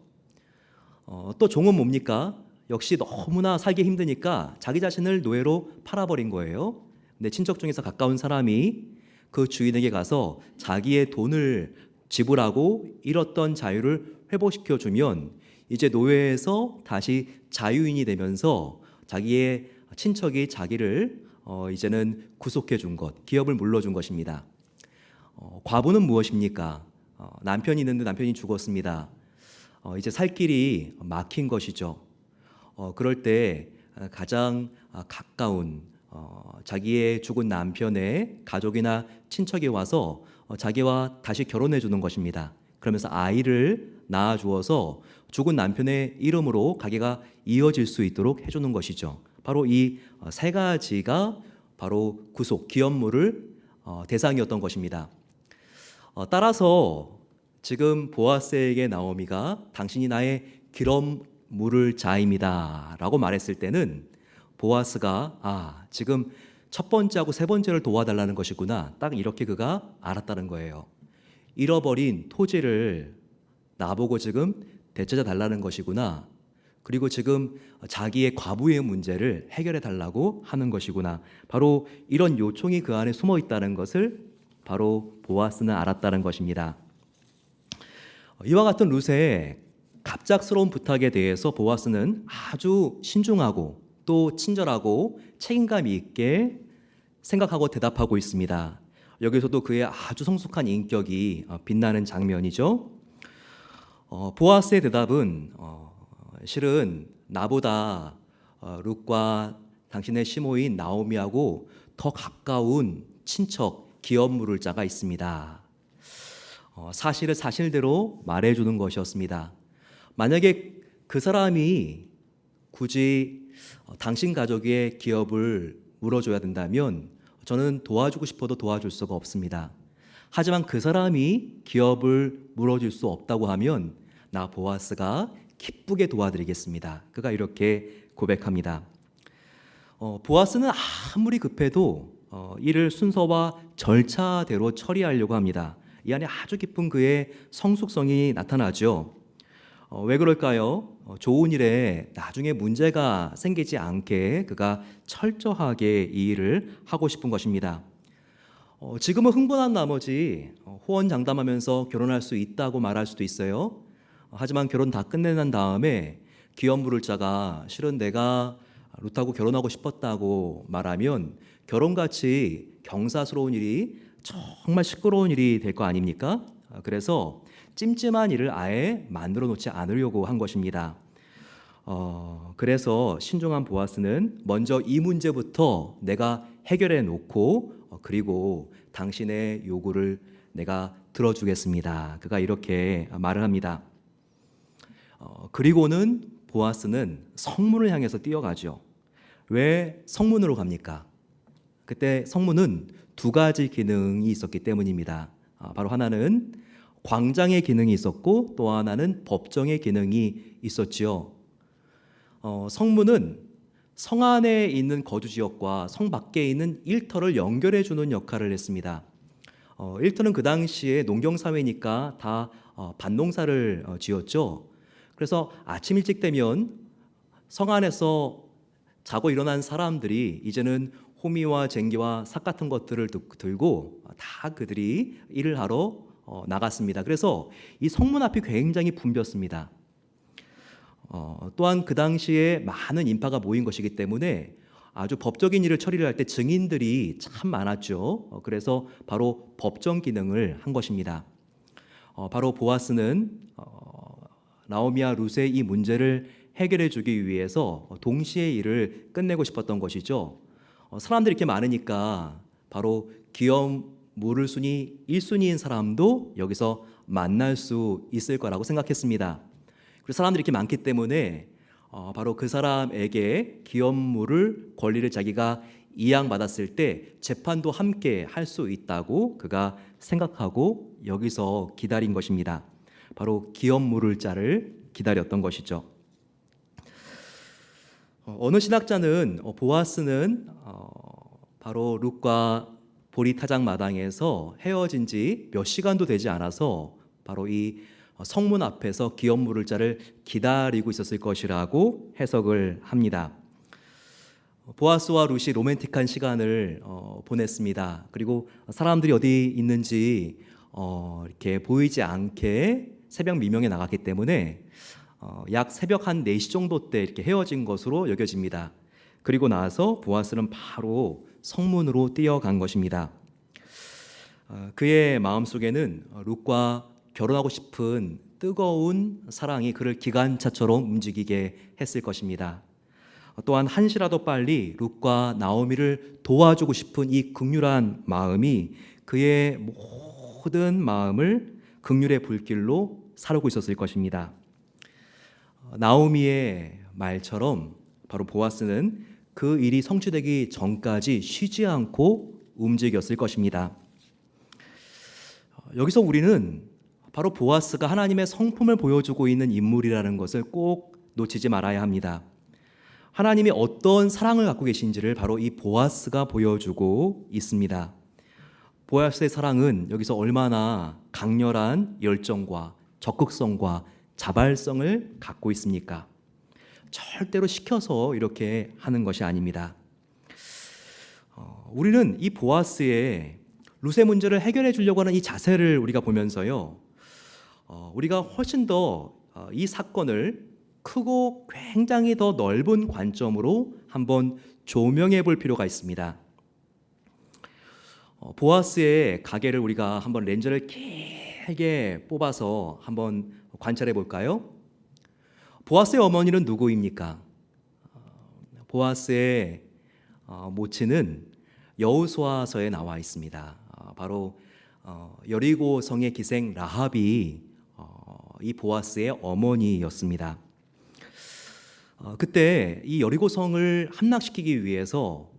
또 종은 뭡니까? 역시 너무나 살기 힘드니까 자기 자신을 노예로 팔아버린 거예요. 근데 친척 중에서 가까운 사람이 그 주인에게 가서 자기의 돈을 지불하고 잃었던 자유를 회복시켜 주면 이제 노예에서 다시 자유인이 되면서 자기의 친척이 자기를 이제는 구속해 준 것, 기업을 물러준 것입니다. 과부는 무엇입니까? 남편이 있는데 남편이 죽었습니다. 이제 살 길이 막힌 것이죠. 그럴 때 가장 가까운 자기의 죽은 남편의 가족이나 친척이 와서 자기와 다시 결혼해 주는 것입니다. 그러면서 아이를 낳아 주어서 죽은 남편의 이름으로 가게가 이어질 수 있도록 해주는 것이죠. 바로 이 세 가지가 바로 구속, 기업물을 대상이었던 것입니다. 따라서 지금 보아스에게 나오미가 당신이 나의 기업 물을 자입니다 라고 말했을 때는 보아스가 지금 첫 번째하고 세 번째를 도와달라는 것이구나, 딱 이렇게 그가 알았다는 거예요. 잃어버린 토지를 나보고 지금 되찾아 달라는 것이구나, 그리고 지금 자기의 과부의 문제를 해결해 달라고 하는 것이구나, 바로 이런 요청이 그 안에 숨어 있다는 것을 바로 보아스는 알았다는 것입니다. 이와 같은 룻의 갑작스러운 부탁에 대해서 보아스는 아주 신중하고 또 친절하고 책임감 있게 생각하고 대답하고 있습니다. 여기서도 그의 아주 성숙한 인격이 빛나는 장면이죠. 보아스의 대답은 실은 나보다 룻과 당신의 시모인 나오미하고 더 가까운 친척 기업 물을 자가 있습니다. 사실을 사실대로 말해주는 것이었습니다. 만약에 그 사람이 굳이 당신 가족의 기업을 물어줘야 된다면 저는 도와주고 싶어도 도와줄 수가 없습니다. 하지만 그 사람이 기업을 물어줄 수 없다고 하면 나 보아스가 기쁘게 도와드리겠습니다. 그가 이렇게 고백합니다. 보아스는 아무리 급해도 이를 순서와 절차대로 처리하려고 합니다. 이 안에 아주 깊은 그의 성숙성이 나타나죠. 왜 그럴까요? 좋은 일에 나중에 문제가 생기지 않게 그가 철저하게 이 일을 하고 싶은 것입니다. 지금은 흥분한 나머지 호언장담하면서 결혼할 수 있다고 말할 수도 있어요. 하지만 결혼 다 끝내난 다음에 기업 물을 자가 실은 내가 룻하고 결혼하고 싶었다고 말하면 결혼같이 경사스러운 일이 정말 시끄러운 일이 될 거 아닙니까? 그래서 찜찜한 일을 아예 만들어 놓지 않으려고 한 것입니다. 그래서 신중한 보아스는 먼저 이 문제부터 내가 해결해 놓고 그리고 당신의 요구를 내가 들어주겠습니다. 그가 이렇게 말을 합니다. 그리고는 보아스는 성문을 향해서 뛰어가죠. 왜 성문으로 갑니까? 그때 성문은 두 가지 기능이 있었기 때문입니다. 바로 하나는 광장의 기능이 있었고 또 하나는 법정의 기능이 있었지요. 성문은 성 안에 있는 거주 지역과 성 밖에 있는 일터를 연결해 주는 역할을 했습니다. 일터는 그 당시에 농경 사회니까 다 밭농사를 지었죠. 그래서 아침 일찍 되면 성 안에서 자고 일어난 사람들이 이제는 호미와 쟁기와 삭 같은 것들을 들고 다 그들이 일을 하러 나갔습니다. 그래서 이 성문 앞이 굉장히 붐볐습니다. 또한 그 당시에 많은 인파가 모인 것이기 때문에 아주 법적인 일을 처리를 할 때 증인들이 참 많았죠. 그래서 바로 법정 기능을 한 것입니다. 바로 보아스는 나오미와 룻의 이 문제를 해결해 주기 위해서 동시에 일을 끝내고 싶었던 것이죠. 사람들이 이렇게 많으니까 바로 기업 물을 순위 1순위인 사람도 여기서 만날 수 있을 거라고 생각했습니다. 그리고 사람들이 이렇게 많기 때문에 바로 그 사람에게 기업 물을 권리를 자기가 이양받았을 때 재판도 함께 할 수 있다고 그가 생각하고 여기서 기다린 것입니다. 바로 기업 물을 자를 기다렸던 것이죠. 어느 신학자는 보아스는 바로 룻과 보리타작 마당에서 헤어진 지 몇 시간도 되지 않아서 바로 이 성문 앞에서 기업 물을 자를 기다리고 있었을 것이라고 해석을 합니다. 보아스와 룻이 로맨틱한 시간을 보냈습니다. 그리고 사람들이 어디 있는지 이렇게 보이지 않게 새벽 미명에 나갔기 때문에 약 새벽 한 4시 정도 때 이렇게 헤어진 것으로 여겨집니다. 그리고 나서 보아스는 바로 성문으로 뛰어간 것입니다. 그의 마음속에는 룻과 결혼하고 싶은 뜨거운 사랑이 그를 기관차처럼 움직이게 했을 것입니다. 또한 한시라도 빨리 룻과 나오미를 도와주고 싶은 이 긍휼한 마음이 그의 모든 마음을 긍휼의 불길로 사르고 있었을 것입니다. 나오미의 말처럼 바로 보아스는 그 일이 성취되기 전까지 쉬지 않고 움직였을 것입니다. 여기서 우리는 바로 보아스가 하나님의 성품을 보여주고 있는 인물이라는 것을 꼭 놓치지 말아야 합니다. 하나님이 어떤 사랑을 갖고 계신지를 바로 이 보아스가 보여주고 있습니다. 보아스의 사랑은 여기서 얼마나 강렬한 열정과 적극성과 자발성을 갖고 있습니까? 절대로 시켜서 이렇게 하는 것이 아닙니다. 우리는 이 보아스의 룻의 문제를 해결해 주려고 하는 이 자세를 우리가 보면서요, 우리가 훨씬 더 이 사건을 크고 굉장히 더 넓은 관점으로 한번 조명해 볼 필요가 있습니다. 보아스의 가게를 우리가 한번 렌즈를 길게 뽑아서 한번 관찰해 볼까요? 보아스의 어머니는 누구입니까? 보아스의 모친은 여호수아서에 나와 있습니다. 바로 여리고 성의 기생 라합이 이 보아스의 어머니였습니다. 그때 이 여리고 성을 함락시키기 위해서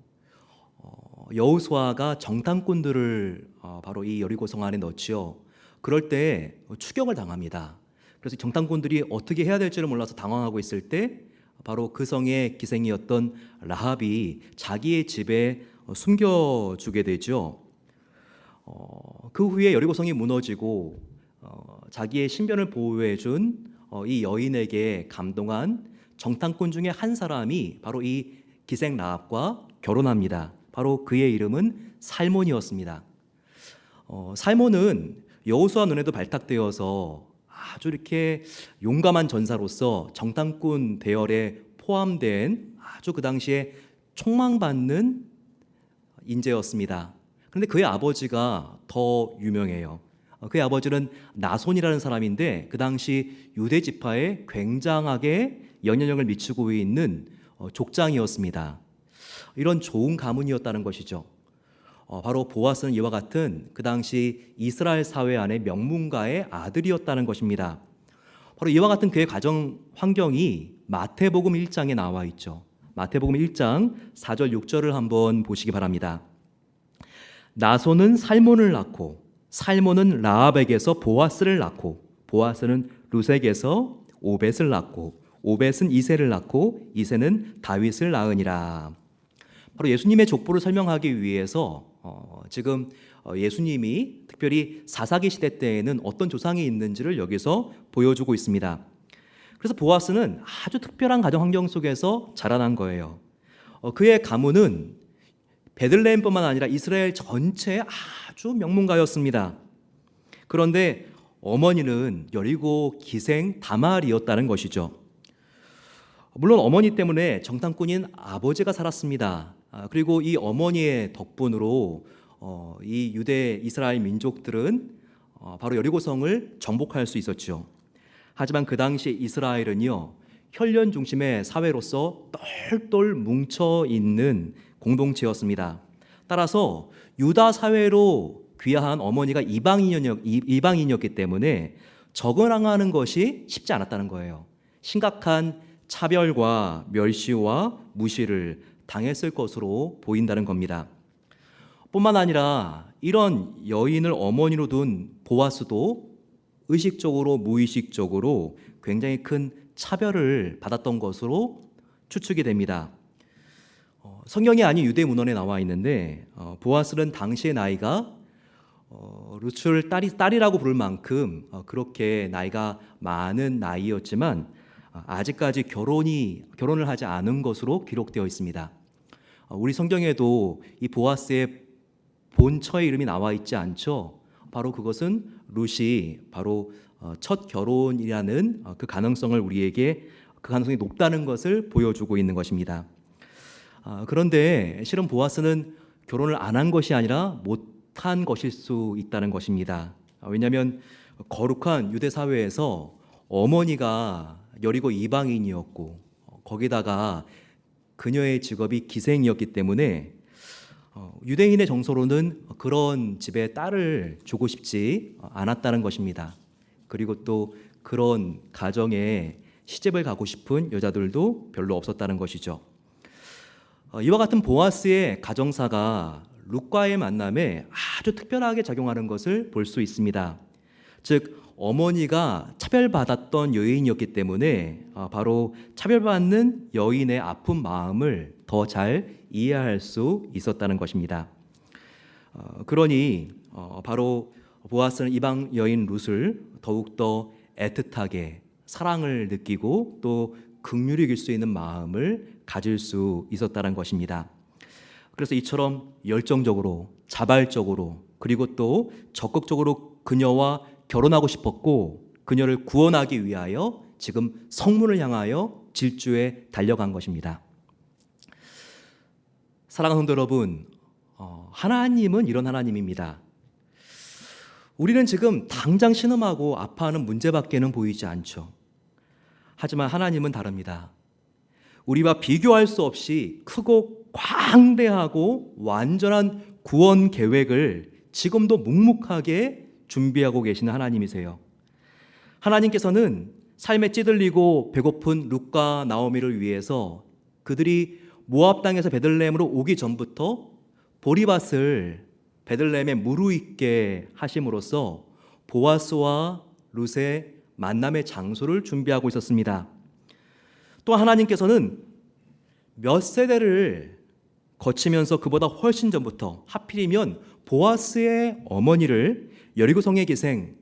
여호수아가 정탐꾼들을 바로 이 여리고 성 안에 넣지요. 그럴 때 추격을 당합니다. 그래서 정탐꾼들이 어떻게 해야 될지를 몰라서 당황하고 있을 때 바로 그 성의 기생이었던 라합이 자기의 집에 숨겨주게 되죠. 그 후에 여리고성이 무너지고 자기의 신변을 보호해준 이 여인에게 감동한 정탐꾼 중에 한 사람이 바로 이 기생 라합과 결혼합니다. 바로 그의 이름은 살몬이었습니다. 살몬은 여호수아 눈에도 발탁되어서 아주 이렇게 용감한 전사로서 정탐꾼 대열에 포함된 아주 그 당시에 촉망받는 인재였습니다. 그런데 그의 아버지가 더 유명해요. 그의 아버지는 나손이라는 사람인데 그 당시 유대 지파에 굉장하게 영향력을 미치고 있는 족장이었습니다. 이런 좋은 가문이었다는 것이죠. 바로 보아스는 이와 같은 그 당시 이스라엘 사회 안의 명문가의 아들이었다는 것입니다. 바로 이와 같은 그의 가정 환경이 마태복음 1장에 나와 있죠. 마태복음 1장 4절 6절을 한번 보시기 바랍니다. 나손은 살몬을 낳고 살몬은 라합에게서 보아스를 낳고 보아스는 룻에게서 오벳을 낳고 오벳은 이새를 낳고 이새는 다윗을 낳으니라. 바로 예수님의 족보를 설명하기 위해서 지금 예수님이 특별히 사사기 시대 때에는 어떤 조상이 있는지를 여기서 보여주고 있습니다. 그래서 보아스는 아주 특별한 가정 환경 속에서 자라난 거예요. 그의 가문은 베들레헴뿐만 아니라 이스라엘 전체의 아주 명문가였습니다. 그런데 어머니는 여리고 기생 다말이었다는 것이죠. 물론 어머니 때문에 정탐꾼인 아버지가 살았습니다. 그리고 이 어머니의 덕분으로 이 유대 이스라엘 민족들은 바로 여리고성을 정복할 수 있었죠. 하지만 그 당시 이스라엘은요, 혈연 중심의 사회로서 똘똘 뭉쳐 있는 공동체였습니다. 따라서 유다 사회로 귀화한 어머니가 이방인이었기 때문에 적응하는 것이 쉽지 않았다는 거예요. 심각한 차별과 멸시와 무시를 당했을 것으로 보인다는 겁니다. 뿐만 아니라 이런 여인을 어머니로 둔 보아스도 의식적으로 무의식적으로 굉장히 큰 차별을 받았던 것으로 추측이 됩니다. 성경이 아닌 유대 문헌에 나와 있는데 보아스는 당시의 나이가 룻을 딸이라고 부를 만큼 그렇게 나이가 많은 나이였지만 아직까지 결혼을 하지 않은 것으로 기록되어 있습니다. 우리 성경에도 이 보아스의 본처의 이름이 나와 있지 않죠. 바로 그것은 룻이 바로 첫 결혼이라는 그 가능성을 우리에게 그 가능성이 높다는 것을 보여주고 있는 것입니다. 그런데 실은 보아스는 결혼을 안 한 것이 아니라 못한 것일 수 있다는 것입니다. 왜냐하면 거룩한 유대 사회에서 어머니가 여리고 이방인이었고 거기다가 그녀의 직업이 기생이었기 때문에 유대인의 정서로는 그런 집에 딸을 주고 싶지 않았다는 것입니다. 그리고 또 그런 가정에 시집을 가고 싶은 여자들도 별로 없었다는 것이죠. 이와 같은 보아스의 가정사가 룻과의 만남에 아주 특별하게 작용하는 것을 볼 수 있습니다. 즉 어머니가 차별받았던 여인이었기 때문에 바로 차별받는 여인의 아픈 마음을 더 잘 이해할 수 있었다는 것입니다. 그러니 바로 보아스는 이방 여인 룻을 더욱더 애틋하게 사랑을 느끼고 또 긍휼히 여길 수 있는 마음을 가질 수 있었다는 것입니다. 그래서 이처럼 열정적으로 자발적으로 그리고 또 적극적으로 그녀와 결혼하고 싶었고 그녀를 구원하기 위하여 지금 성문을 향하여 질주에 달려간 것입니다. 사랑하는 성도 여러분, 하나님은 이런 하나님입니다. 우리는 지금 당장 신음하고 아파하는 문제밖에는 보이지 않죠. 하지만 하나님은 다릅니다. 우리와 비교할 수 없이 크고 광대하고 완전한 구원 계획을 지금도 묵묵하게 준비하고 계시는 하나님이세요. 하나님께서는 삶에 찌들리고 배고픈 룻과 나오미를 위해서 그들이 모압 땅에서 베들레헴으로 오기 전부터 보리밭을 베들레헴에 무르익게 하심으로써 보아스와 룻의 만남의 장소를 준비하고 있었습니다. 또 하나님께서는 몇 세대를 거치면서 그보다 훨씬 전부터 하필이면 보아스의 어머니를 여리고성의 기생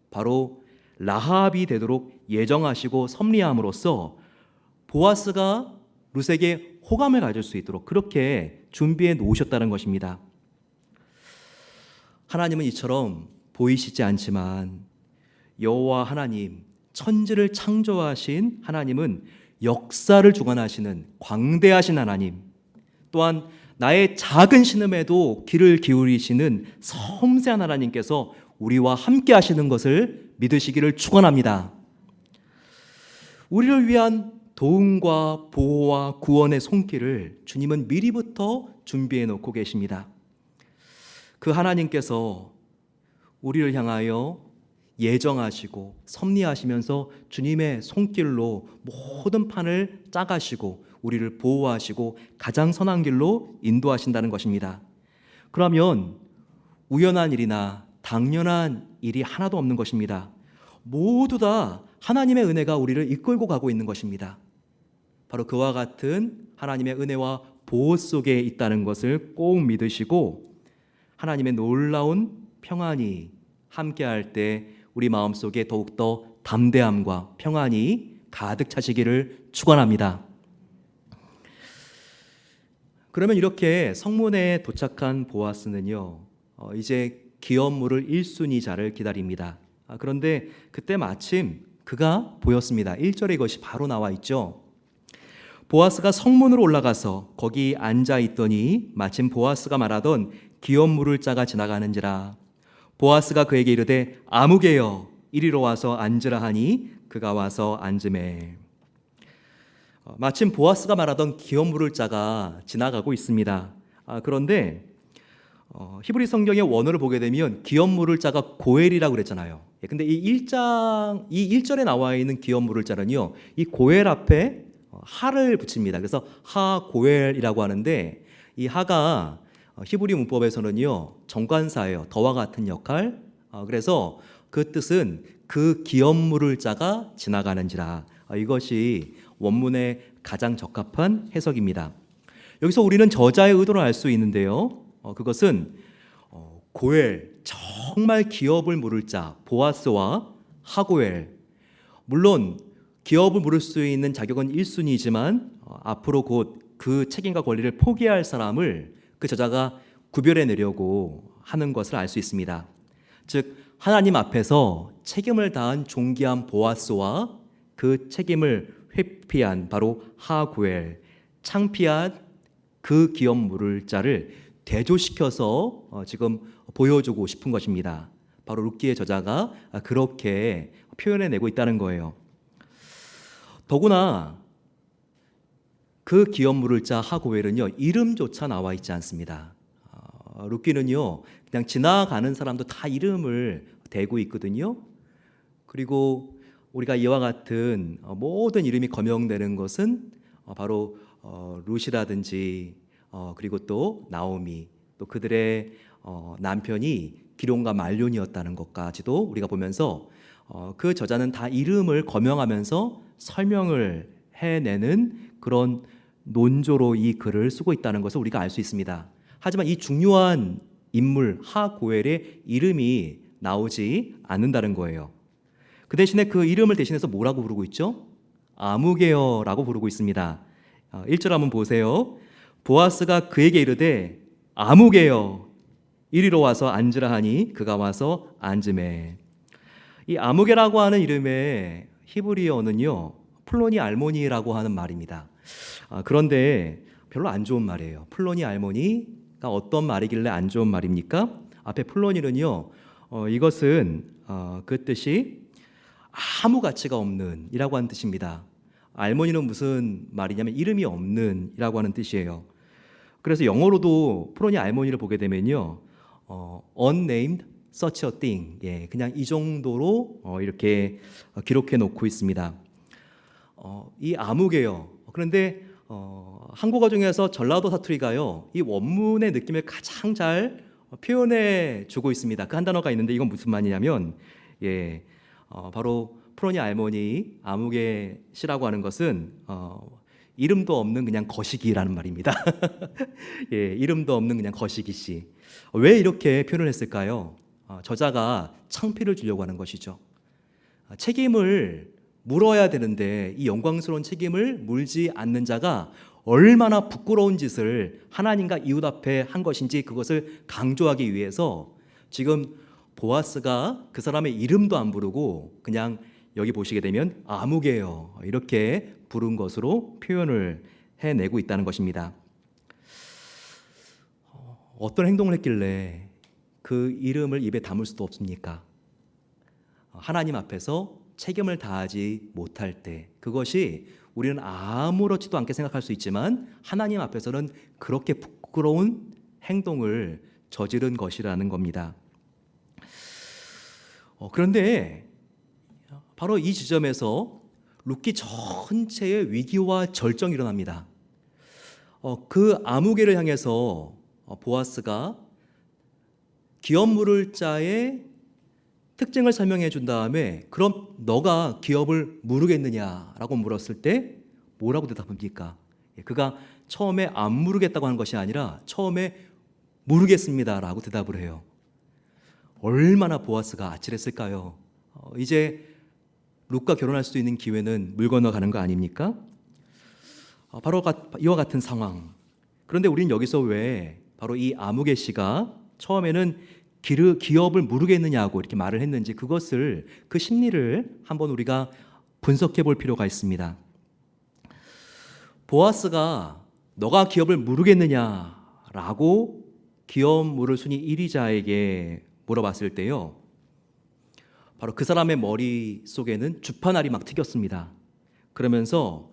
바로 라합이 되도록 예정하시고 섭리함으로써 보아스가 룻에게 호감을 가질 수 있도록 그렇게 준비해 놓으셨다는 것입니다. 하나님은 이처럼 보이시지 않지만 여호와 하나님, 천지를 창조하신 하나님은 역사를 주관하시는 광대하신 하나님, 또한 나의 작은 신음에도 귀를 기울이시는 섬세한 하나님께서 우리와 함께 하시는 것을 믿으시기를 축원합니다. 우리를 위한 도움과 보호와 구원의 손길을 주님은 미리부터 준비해 놓고 계십니다. 그 하나님께서 우리를 향하여 예정하시고 섭리하시면서 주님의 손길로 모든 판을 짜가시고 우리를 보호하시고 가장 선한 길로 인도하신다는 것입니다. 그러면 우연한 일이나 당연한 일이 하나도 없는 것입니다. 모두 다 하나님의 은혜가 우리를 이끌고 가고 있는 것입니다. 바로 그와 같은 하나님의 은혜와 보호 속에 있다는 것을 꼭 믿으시고 하나님의 놀라운 평안이 함께할 때 우리 마음속에 더욱더 담대함과 평안이 가득 차시기를 축원합니다. 그러면 이렇게 성문에 도착한 보아스는요, 이제 기업 물을 1순위 자를 기다립니다. 그런데 그때 마침 그가 보였습니다. 1절에 이것이 바로 나와 있죠. 보아스가 성문으로 올라가서 거기 앉아 있더니 마침 보아스가 말하던 기업 물을 자가 지나가는지라. 보아스가 그에게 이르되 아무개여 이리로 와서 앉으라 하니 그가 와서 앉으매. 마침 보아스가 말하던 기업 물을 자가 지나가고 있습니다. 그런데 히브리 성경의 원어를 보게 되면 기업 물을 자가 고엘이라고 그랬잖아요. 근데 이 1절에 나와 있는 기업 물을 자는요, 이 고엘 앞에 하를 붙입니다. 그래서 하 고엘이라고 하는데 이 하가 히브리 문법에서는요 정관사예요. 더와 같은 역할. 그래서 그 뜻은 그 기업 물을 자가 지나가는지라. 이것이 원문의 가장 적합한 해석입니다. 여기서 우리는 저자의 의도를 알 수 있는데요. 그것은 고엘, 정말 기업을 물을 자 보아스와 하고엘, 물론 기업을 물을 수 있는 자격은 1순위지만 앞으로 곧 그 책임과 권리를 포기할 사람을 그 저자가 구별해 내려고 하는 것을 알 수 있습니다. 즉 하나님 앞에서 책임을 다한 존귀한 보아스와 그 책임을 회피한 바로 하고엘, 창피한 그 기업 물을 자를 대조시켜서 지금 보여주고 싶은 것입니다. 바로 룻기의 저자가 그렇게 표현해내고 있다는 거예요. 더구나 그 기업 물을 자 하고엘은요 이름조차 나와 있지 않습니다. 룻기는요 그냥 지나가는 사람도 다 이름을 대고 있거든요. 그리고 우리가 이와 같은 모든 이름이 거명되는 것은 바로 룻이라든지 그리고 또 나오미, 또 그들의 남편이 기론과 말론이었다는 것까지도 우리가 보면서 그 저자는 다 이름을 거명하면서 설명을 해내는 그런 논조로 이 글을 쓰고 있다는 것을 우리가 알 수 있습니다. 하지만 이 중요한 인물 하고엘의 이름이 나오지 않는다는 거예요. 그 대신에 그 이름을 대신해서 뭐라고 부르고 있죠? 아무개여라고 부르고 있습니다. 1절 한번 보세요. 보아스가 그에게 이르되 아무개여 이리로 와서 앉으라 하니 그가 와서 앉으매. 이 아무개라고 하는 이름의 히브리어는요 플로니 알모니라고 하는 말입니다. 그런데 별로 안 좋은 말이에요. 플로니 알모니가 어떤 말이길래 안 좋은 말입니까? 앞에 플로니는요 이것은 그 뜻이 아무 가치가 없는 이라고 하는 뜻입니다. 알모니는 무슨 말이냐면 이름이 없는 이라고 하는 뜻이에요. 그래서 영어로도 플로니 알모니를 보게 되면요 unnamed such a thing, 그냥 이 정도로 이렇게 기록해 놓고 있습니다. 이 아무개요. 그런데 한국어 중에서 전라도 사투리가요 이 원문의 느낌을 가장 잘 표현해 주고 있습니다. 그 한 단어가 있는데 이건 무슨 말이냐면 바로 플로니 알모니 아무개시라고 하는 것은 이름도 없는 그냥 거시기라는 말입니다. 예, 이름도 없는 그냥 거시기 씨. 왜 이렇게 표현을 했을까요? 저자가 창피를 주려고 하는 것이죠. 책임을 물어야 되는데 이 영광스러운 책임을 물지 않는 자가 얼마나 부끄러운 짓을 하나님과 이웃 앞에 한 것인지 그것을 강조하기 위해서 지금 보아스가 그 사람의 이름도 안 부르고 그냥 여기 보시게 되면 아무개요 이렇게 부른 것으로 표현을 해내고 있다는 것입니다. 어떤 행동을 했길래 그 이름을 입에 담을 수도 없습니까? 하나님 앞에서 책임을 다하지 못할 때 그것이 우리는 아무렇지도 않게 생각할 수 있지만 하나님 앞에서는 그렇게 부끄러운 행동을 저지른 것이라는 겁니다. 그런데 바로 이 지점에서 룻기 전체의 위기와 절정이 일어납니다. 그 아무개를 향해서 보아스가 기업 물을 자의 특징을 설명해 준 다음에 그럼 너가 기업을 무르겠느냐라고 물었을 때 뭐라고 대답합니까? 그가 처음에 안 무르겠다고 하는 것이 아니라 처음에 무르겠습니다라고 대답을 해요. 얼마나 보아스가 아찔했을까요? 이제 룻과 결혼할 수 있는 기회는 물 건너가는 거 아닙니까? 바로 이와 같은 상황. 그런데 우리는 여기서 왜 바로 이 아무개 씨가 처음에는 기업을 무르겠느냐고 이렇게 말을 했는지 그것을 그 심리를 한번 우리가 분석해 볼 필요가 있습니다. 보아스가 너가 기업을 무르겠느냐라고 기업 물을 순위 1위자에게 물어봤을 때요. 바로 그 사람의 머릿속에는 주파날이 막 튀겼습니다. 그러면서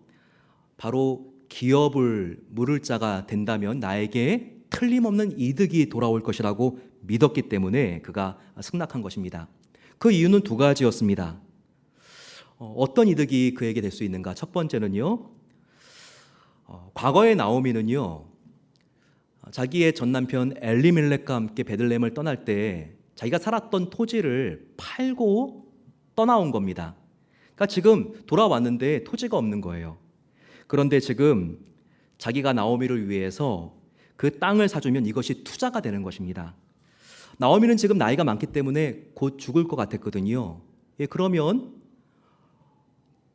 바로 기업을 물을 자가 된다면 나에게 틀림없는 이득이 돌아올 것이라고 믿었기 때문에 그가 승낙한 것입니다. 그 이유는 두 가지였습니다. 어떤 이득이 그에게 될 수 있는가? 첫 번째는요. 과거의 나오미는요. 자기의 전 남편 엘리멜렉과 함께 베들레헴을 떠날 때 자기가 살았던 토지를 팔고 떠나온 겁니다. 그러니까 지금 돌아왔는데 토지가 없는 거예요. 그런데 지금 자기가 나오미를 위해서 그 땅을 사주면 이것이 투자가 되는 것입니다. 나오미는 지금 나이가 많기 때문에 곧 죽을 것 같았거든요. 예, 그러면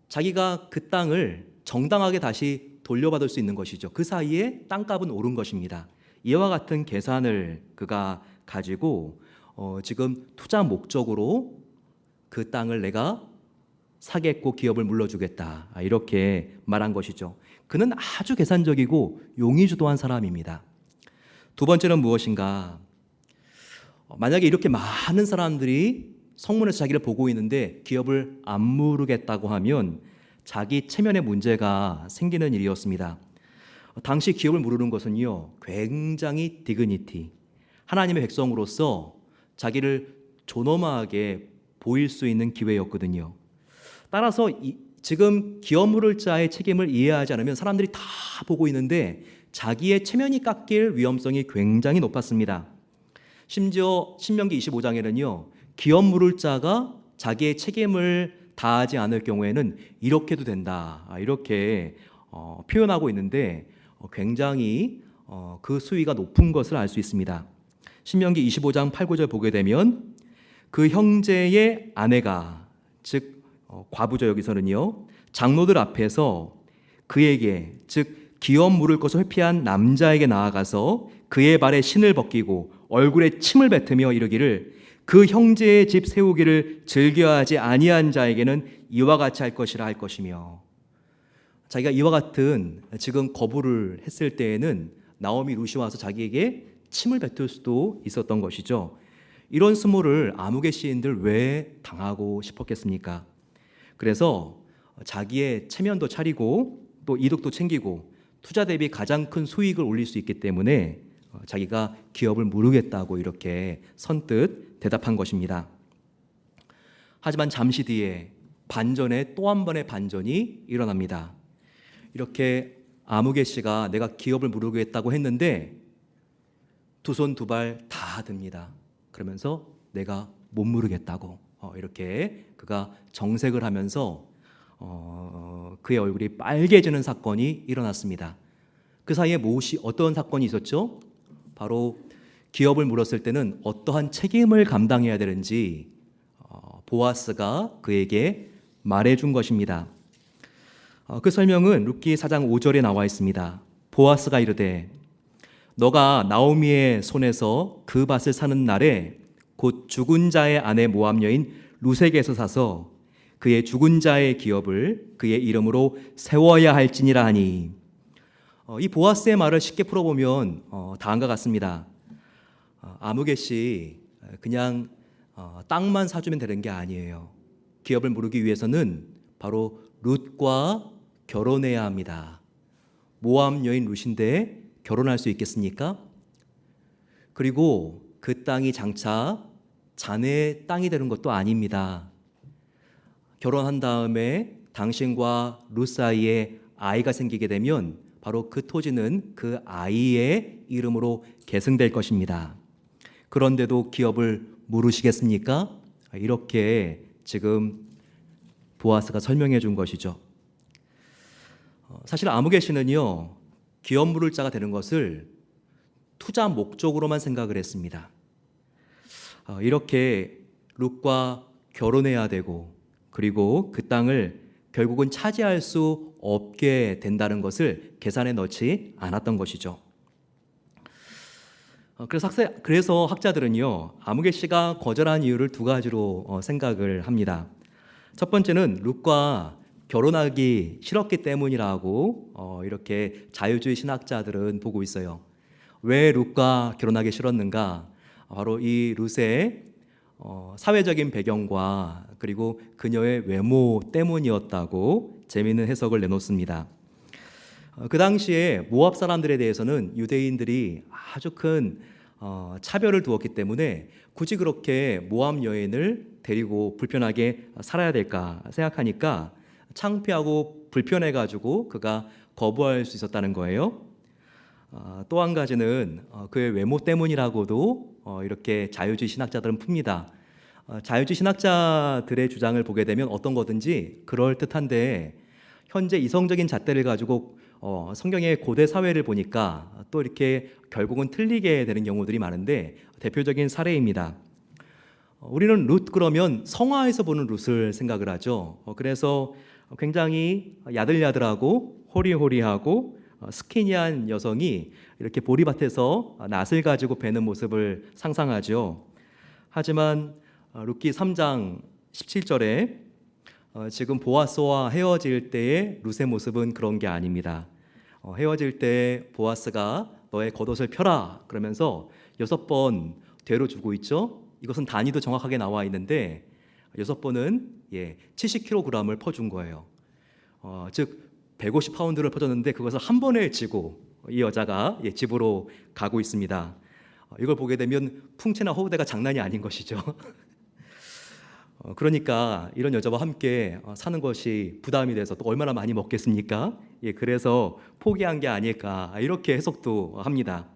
자기가 그 땅을 정당하게 다시 돌려받을 수 있는 것이죠. 그 사이에 땅값은 오른 것입니다. 이와 같은 계산을 그가 가지고 지금 투자 목적으로 그 땅을 내가 사겠고 기업을 물러주겠다 이렇게 말한 것이죠. 그는 아주 계산적이고 용의주도한 사람입니다. 두 번째는 무엇인가? 만약에 이렇게 많은 사람들이 성문에서 자기를 보고 있는데 기업을 안 무르겠다고 하면 자기 체면에 문제가 생기는 일이었습니다. 당시 기업을 무르는 것은요 굉장히 디그니티, 하나님의 백성으로서 자기를 존엄하게 보일 수 있는 기회였거든요. 따라서 지금 기업 물을 자의 책임을 이해하지 않으면 사람들이 다 보고 있는데 자기의 체면이 깎일 위험성이 굉장히 높았습니다. 심지어 신명기 25장에는요 기업 물을 자가 자기의 책임을 다하지 않을 경우에는 이렇게도 된다 이렇게 표현하고 있는데 굉장히 그 수위가 높은 것을 알 수 있습니다. 신명기 25장 8, 9절 보게 되면 그 형제의 아내가 즉 과부죠. 여기서는요 장로들 앞에서 그에게 즉 기업 물을 것을 회피한 남자에게 나아가서 그의 발에 신을 벗기고 얼굴에 침을 뱉으며 이르기를 그 형제의 집 세우기를 즐겨하지 아니한 자에게는 이와 같이 할 것이라 할 것이며, 자기가 이와 같은 지금 거부를 했을 때에는 나오미 룻이 와서 자기에게 침을 뱉을 수도 있었던 것이죠. 이런 수모를 아무개 시인들 왜 당하고 싶었겠습니까? 그래서 자기의 체면도 차리고 또 이득도 챙기고 투자 대비 가장 큰 수익을 올릴 수 있기 때문에 자기가 기업을 무르겠다고 이렇게 선뜻 대답한 것입니다. 하지만 잠시 뒤에 반전에 또 한 번의 반전이 일어납니다. 이렇게 아무개 씨가 내가 기업을 무르겠다고 했는데 두 손 두 발 다 듭니다. 그러면서 내가 못 무르겠다고 이렇게 그가 정색을 하면서 그의 얼굴이 빨개지는 사건이 일어났습니다. 그 사이에 어떤 사건이 있었죠? 바로 기업을 물었을 때는 어떠한 책임을 감당해야 되는지 보아스가 그에게 말해준 것입니다. 그 설명은 룻기 4장 5절에 나와 있습니다. 보아스가 이르되 너가 나오미의 손에서 그 밭을 사는 날에 곧 죽은 자의 아내 모압 여인 룻에게서 사서 그의 죽은 자의 기업을 그의 이름으로 세워야 할지니라 하니, 이 보아스의 말을 쉽게 풀어보면 다음과 같습니다. 아무개씨 그냥 땅만 사주면 되는 게 아니에요. 기업을 물기 위해서는 바로 룻과 결혼해야 합니다. 모압 여인 룻인데 결혼할 수 있겠습니까? 그리고 그 땅이 장차 자네의 땅이 되는 것도 아닙니다. 결혼한 다음에 당신과 룻 사이에 아이가 생기게 되면 바로 그 토지는 그 아이의 이름으로 계승될 것입니다. 그런데도 기업을 물으시겠습니까? 이렇게 지금 보아스가 설명해 준 것이죠. 사실 아무개씨는요, 기업 물을 자가 되는 것을 투자 목적으로만 생각을 했습니다. 이렇게 룻과 결혼해야 되고 그리고 그 땅을 결국은 차지할 수 없게 된다는 것을 계산에 넣지 않았던 것이죠. 그래서 학자들은요, 아무개씨가 거절한 이유를 두 가지로 생각을 합니다. 첫 번째는 룻과 결혼하기 싫었기 때문이라고 이렇게 자유주의 신학자들은 보고 있어요. 왜 룻과 결혼하기 싫었는가? 바로 이 룻의 사회적인 배경과 그리고 그녀의 외모 때문이었다고 재미있는 해석을 내놓습니다. 그 당시에 모압 사람들에 대해서는 유대인들이 아주 큰 차별을 두었기 때문에 굳이 그렇게 모압 여인을 데리고 불편하게 살아야 될까 생각하니까 창피하고 불편해가지고 그가 거부할 수 있었다는 거예요. 또 한 가지는 그의 외모 때문이라고도 이렇게 자유주의 신학자들은 풉니다. 자유주의 신학자들의 주장을 보게 되면 어떤 거든지 그럴듯한데 현재 이성적인 잣대를 가지고 성경의 고대 사회를 보니까 또 이렇게 결국은 틀리게 되는 경우들이 많은데 대표적인 사례입니다. 우리는 룻 그러면 성화에서 보는 룻을 생각을 하죠. 그래서 굉장히 야들야들하고 호리호리하고 스키니한 여성이 이렇게 보리밭에서 낫을 가지고 베는 모습을 상상하죠. 하지만 룻기 3장 17절에 지금 보아스와 헤어질 때의 룻의 모습은 그런 게 아닙니다. 헤어질 때 보아스가 너의 겉옷을 펴라 그러면서 6번 되로 주고 있죠. 이것은 단위도 정확하게 나와 있는데 6번은 70kg을 퍼준 거예요. 즉 150파운드를 퍼줬는데 그것을 한 번에 쥐고 이 여자가 집으로 가고 있습니다. 이걸 보게 되면 풍채나 허우대가 장난이 아닌 것이죠. 그러니까 이런 여자와 함께 사는 것이 부담이 돼서 또 얼마나 많이 먹겠습니까? 그래서 포기한 게 아닐까 이렇게 해석도 합니다.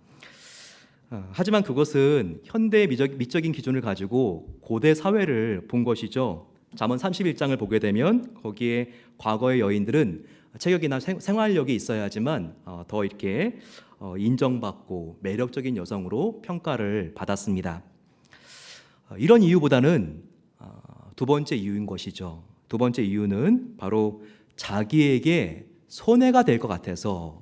하지만 그것은 현대의 미적인 기준을 가지고 고대 사회를 본 것이죠. 잠언 31장을 보게 되면 거기에 과거의 여인들은 체격이나 생활력이 있어야지만 더 이렇게 인정받고 매력적인 여성으로 평가를 받았습니다. 이런 이유보다는 두 번째 이유인 것이죠. 두 번째 이유는 바로 자기에게 손해가 될 것 같아서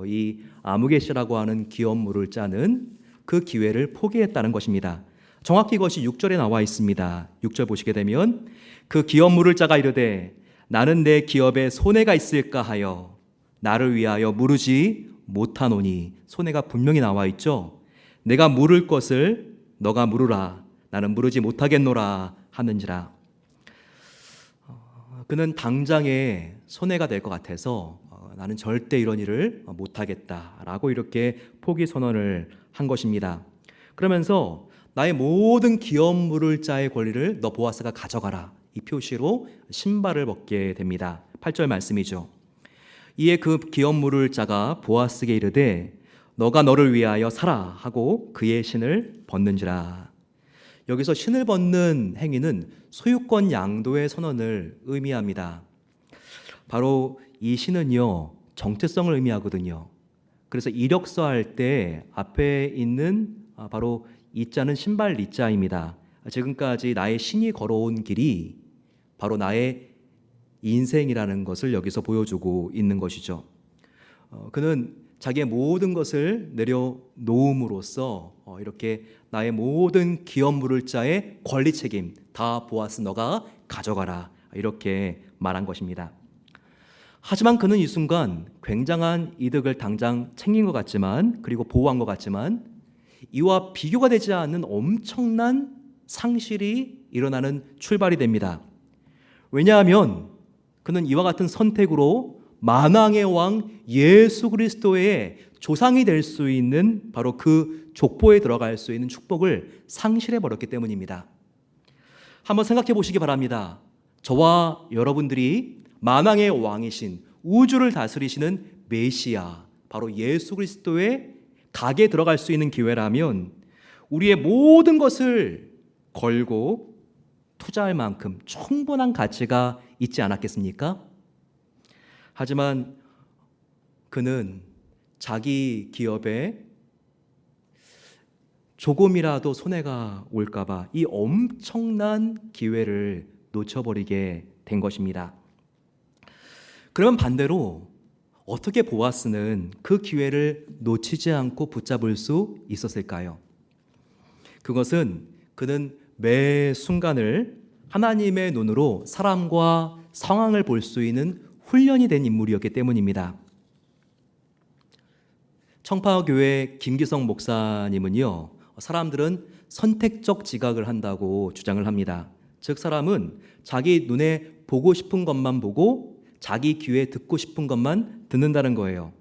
이 아무개씨라고 하는 기업 물을 짜는 그 기회를 포기했다는 것입니다. 정확히 이것이 6절에 나와 있습니다. 6절 보시게 되면 그 기업 물을 자가 이르되 나는 내 기업에 손해가 있을까 하여 나를 위하여 물으지 못하노니, 손해가 분명히 나와 있죠. 내가 물을 것을 너가 물으라, 나는 물으지 못하겠노라 하는지라. 그는 당장에 손해가 될 것 같아서 나는 절대 이런 일을 못하겠다라고 이렇게 포기 선언을 한 것입니다. 그러면서 나의 모든 기업 물을 자의 권리를 너 보아스가 가져가라, 이 표시로 신발을 벗게 됩니다. 8절 말씀이죠. 이에 그 기업 물을 자가 보아스에게 이르되 너가 너를 위하여 사라 하고 그의 신을 벗는지라. 여기서 신을 벗는 행위는 소유권 양도의 선언을 의미합니다. 바로 이 시는요, 정체성을 의미하거든요. 그래서 이력서 할 때 앞에 있는 바로 이자는 신발 이자입니다. 지금까지 나의 신이 걸어온 길이 바로 나의 인생이라는 것을 여기서 보여주고 있는 것이죠. 그는 자기의 모든 것을 내려놓음으로써 이렇게 나의 모든 기업 물을 자의 권리 책임 다 보아스 너가 가져가라, 이렇게 말한 것입니다. 하지만 그는 이 순간 굉장한 이득을 당장 챙긴 것 같지만, 그리고 보호한 것 같지만, 이와 비교가 되지 않는 엄청난 상실이 일어나는 출발이 됩니다. 왜냐하면 그는 이와 같은 선택으로 만왕의 왕 예수 그리스도의 조상이 될 수 있는 바로 그 족보에 들어갈 수 있는 축복을 상실해 버렸기 때문입니다. 한번 생각해 보시기 바랍니다. 저와 여러분들이 만왕의 왕이신 우주를 다스리시는 메시아, 바로 예수 그리스도의 각에 들어갈 수 있는 기회라면 우리의 모든 것을 걸고 투자할 만큼 충분한 가치가 있지 않았겠습니까? 하지만 그는 자기 기업에 조금이라도 손해가 올까봐 이 엄청난 기회를 놓쳐버리게 된 것입니다. 그러면 반대로 어떻게 보아스는 그 기회를 놓치지 않고 붙잡을 수 있었을까요? 그것은 그는 매 순간을 하나님의 눈으로 사람과 상황을 볼 수 있는 훈련이 된 인물이었기 때문입니다. 청파교회 김기성 목사님은요, 사람들은 선택적 지각을 한다고 주장을 합니다. 즉 사람은 자기 눈에 보고 싶은 것만 보고 자기 귀에 듣고 싶은 것만 듣는다는 거예요.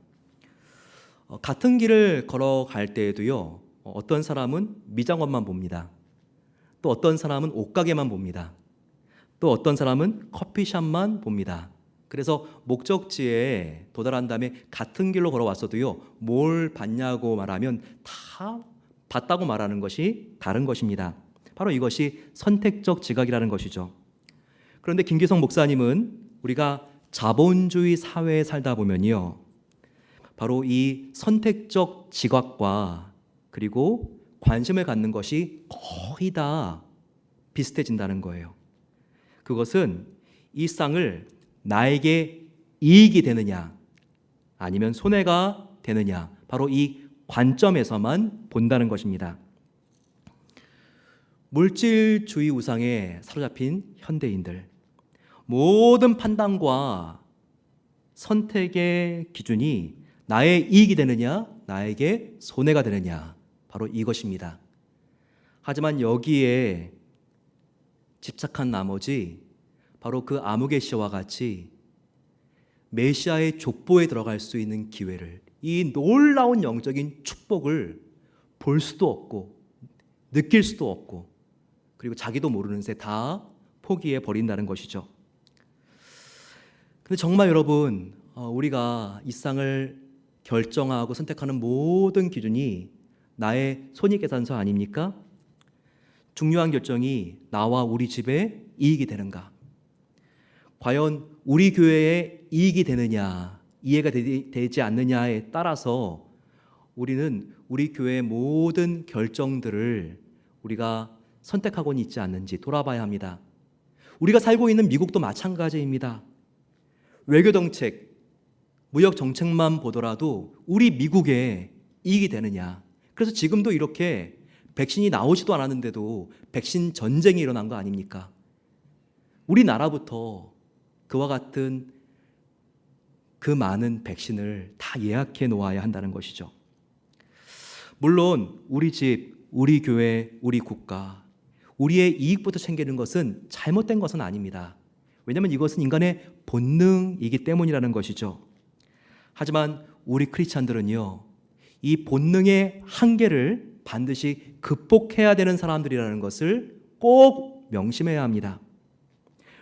같은 길을 걸어갈 때에도요, 어떤 사람은 미장원만 봅니다. 또 어떤 사람은 옷가게만 봅니다. 또 어떤 사람은 커피숍만 봅니다. 그래서 목적지에 도달한 다음에 같은 길로 걸어왔어도요, 뭘 봤냐고 말하면 다 봤다고 말하는 것이 다른 것입니다. 바로 이것이 선택적 지각이라는 것이죠. 그런데 김기성 목사님은 우리가 자본주의 사회에 살다 보면요, 바로 이 선택적 지각과 그리고 관심을 갖는 것이 거의 다 비슷해진다는 거예요. 그것은 이 쌍을 나에게 이익이 되느냐 아니면 손해가 되느냐, 바로 이 관점에서만 본다는 것입니다. 물질주의 우상에 사로잡힌 현대인들, 모든 판단과 선택의 기준이 나의 이익이 되느냐 나에게 손해가 되느냐, 바로 이것입니다. 하지만 여기에 집착한 나머지 바로 그 아무개 씨와 같이 메시아의 족보에 들어갈 수 있는 기회를, 이 놀라운 영적인 축복을 볼 수도 없고 느낄 수도 없고, 그리고 자기도 모르는 새 다 포기해 버린다는 것이죠. 근데 정말 여러분, 우리가 이 쌍을 결정하고 선택하는 모든 기준이 나의 손익계산서 아닙니까? 중요한 결정이 나와 우리 집에 이익이 되는가? 과연 우리 교회에 이익이 되느냐, 이해가 되지 않느냐에 따라서 우리는 우리 교회의 모든 결정들을 우리가 선택하고는 있지 않는지 돌아봐야 합니다. 우리가 살고 있는 미국도 마찬가지입니다. 외교정책, 무역정책만 보더라도 우리 미국에 이익이 되느냐. 그래서 지금도 이렇게 백신이 나오지도 않았는데도 백신 전쟁이 일어난 거 아닙니까? 우리나라부터 그와 같은 그 많은 백신을 다 예약해 놓아야 한다는 것이죠. 물론 우리 집, 우리 교회, 우리 국가, 우리의 이익부터 챙기는 것은 잘못된 것은 아닙니다. 왜냐하면 이것은 인간의 본능이기 때문이라는 것이죠. 하지만 우리 크리스찬들은요, 이 본능의 한계를 반드시 극복해야 되는 사람들이라는 것을 꼭 명심해야 합니다.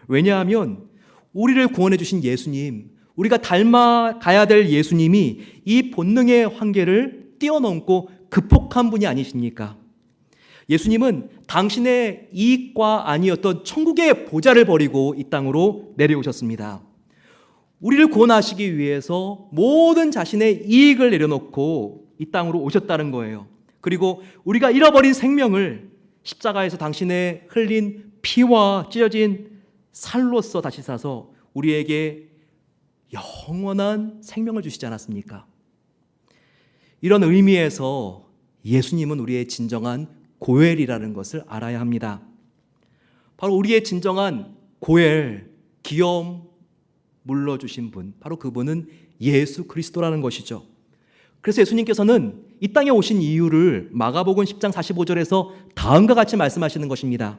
왜냐하면 우리를 구원해 주신 예수님, 우리가 닮아가야 될 예수님이 이 본능의 한계를 뛰어넘고 극복한 분이 아니십니까? 예수님은 당신의 이익과 아니었던 천국의 보좌를 버리고 이 땅으로 내려오셨습니다. 우리를 구원하시기 위해서 모든 자신의 이익을 내려놓고 이 땅으로 오셨다는 거예요. 그리고 우리가 잃어버린 생명을 십자가에서 당신의 흘린 피와 찢어진 살로서 다시 사서 우리에게 영원한 생명을 주시지 않았습니까? 이런 의미에서 예수님은 우리의 진정한 고엘이라는 것을 알아야 합니다. 바로 우리의 진정한 고엘, 기염 물러주신 분, 바로 그분은 예수 그리스도라는 것이죠. 그래서 예수님께서는 이 땅에 오신 이유를 마가복음 10장 45절에서 다음과 같이 말씀하시는 것입니다.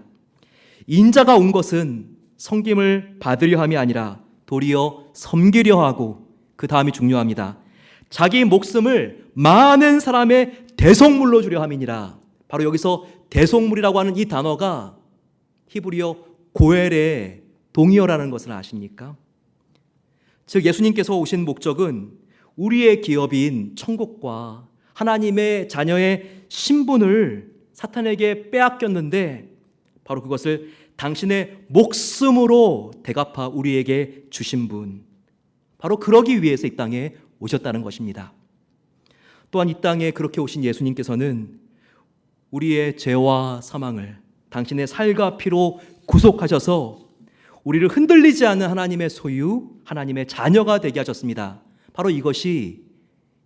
인자가 온 것은 섬김을 받으려 함이 아니라 도리어 섬기려 하고, 그 다음이 중요합니다. 자기 목숨을 많은 사람의 대속물로 주려 함이니라. 바로 여기서 대속물이라고 하는 이 단어가 히브리어 고엘의 동의어라는 것을 아십니까? 즉 예수님께서 오신 목적은 우리의 기업인 천국과 하나님의 자녀의 신분을 사탄에게 빼앗겼는데 바로 그것을 당신의 목숨으로 대갚아 우리에게 주신 분, 바로 그러기 위해서 이 땅에 오셨다는 것입니다. 또한 이 땅에 그렇게 오신 예수님께서는 우리의 죄와 사망을 당신의 살과 피로 구속하셔서 우리를 흔들리지 않는 하나님의 소유, 하나님의 자녀가 되게 하셨습니다. 바로 이것이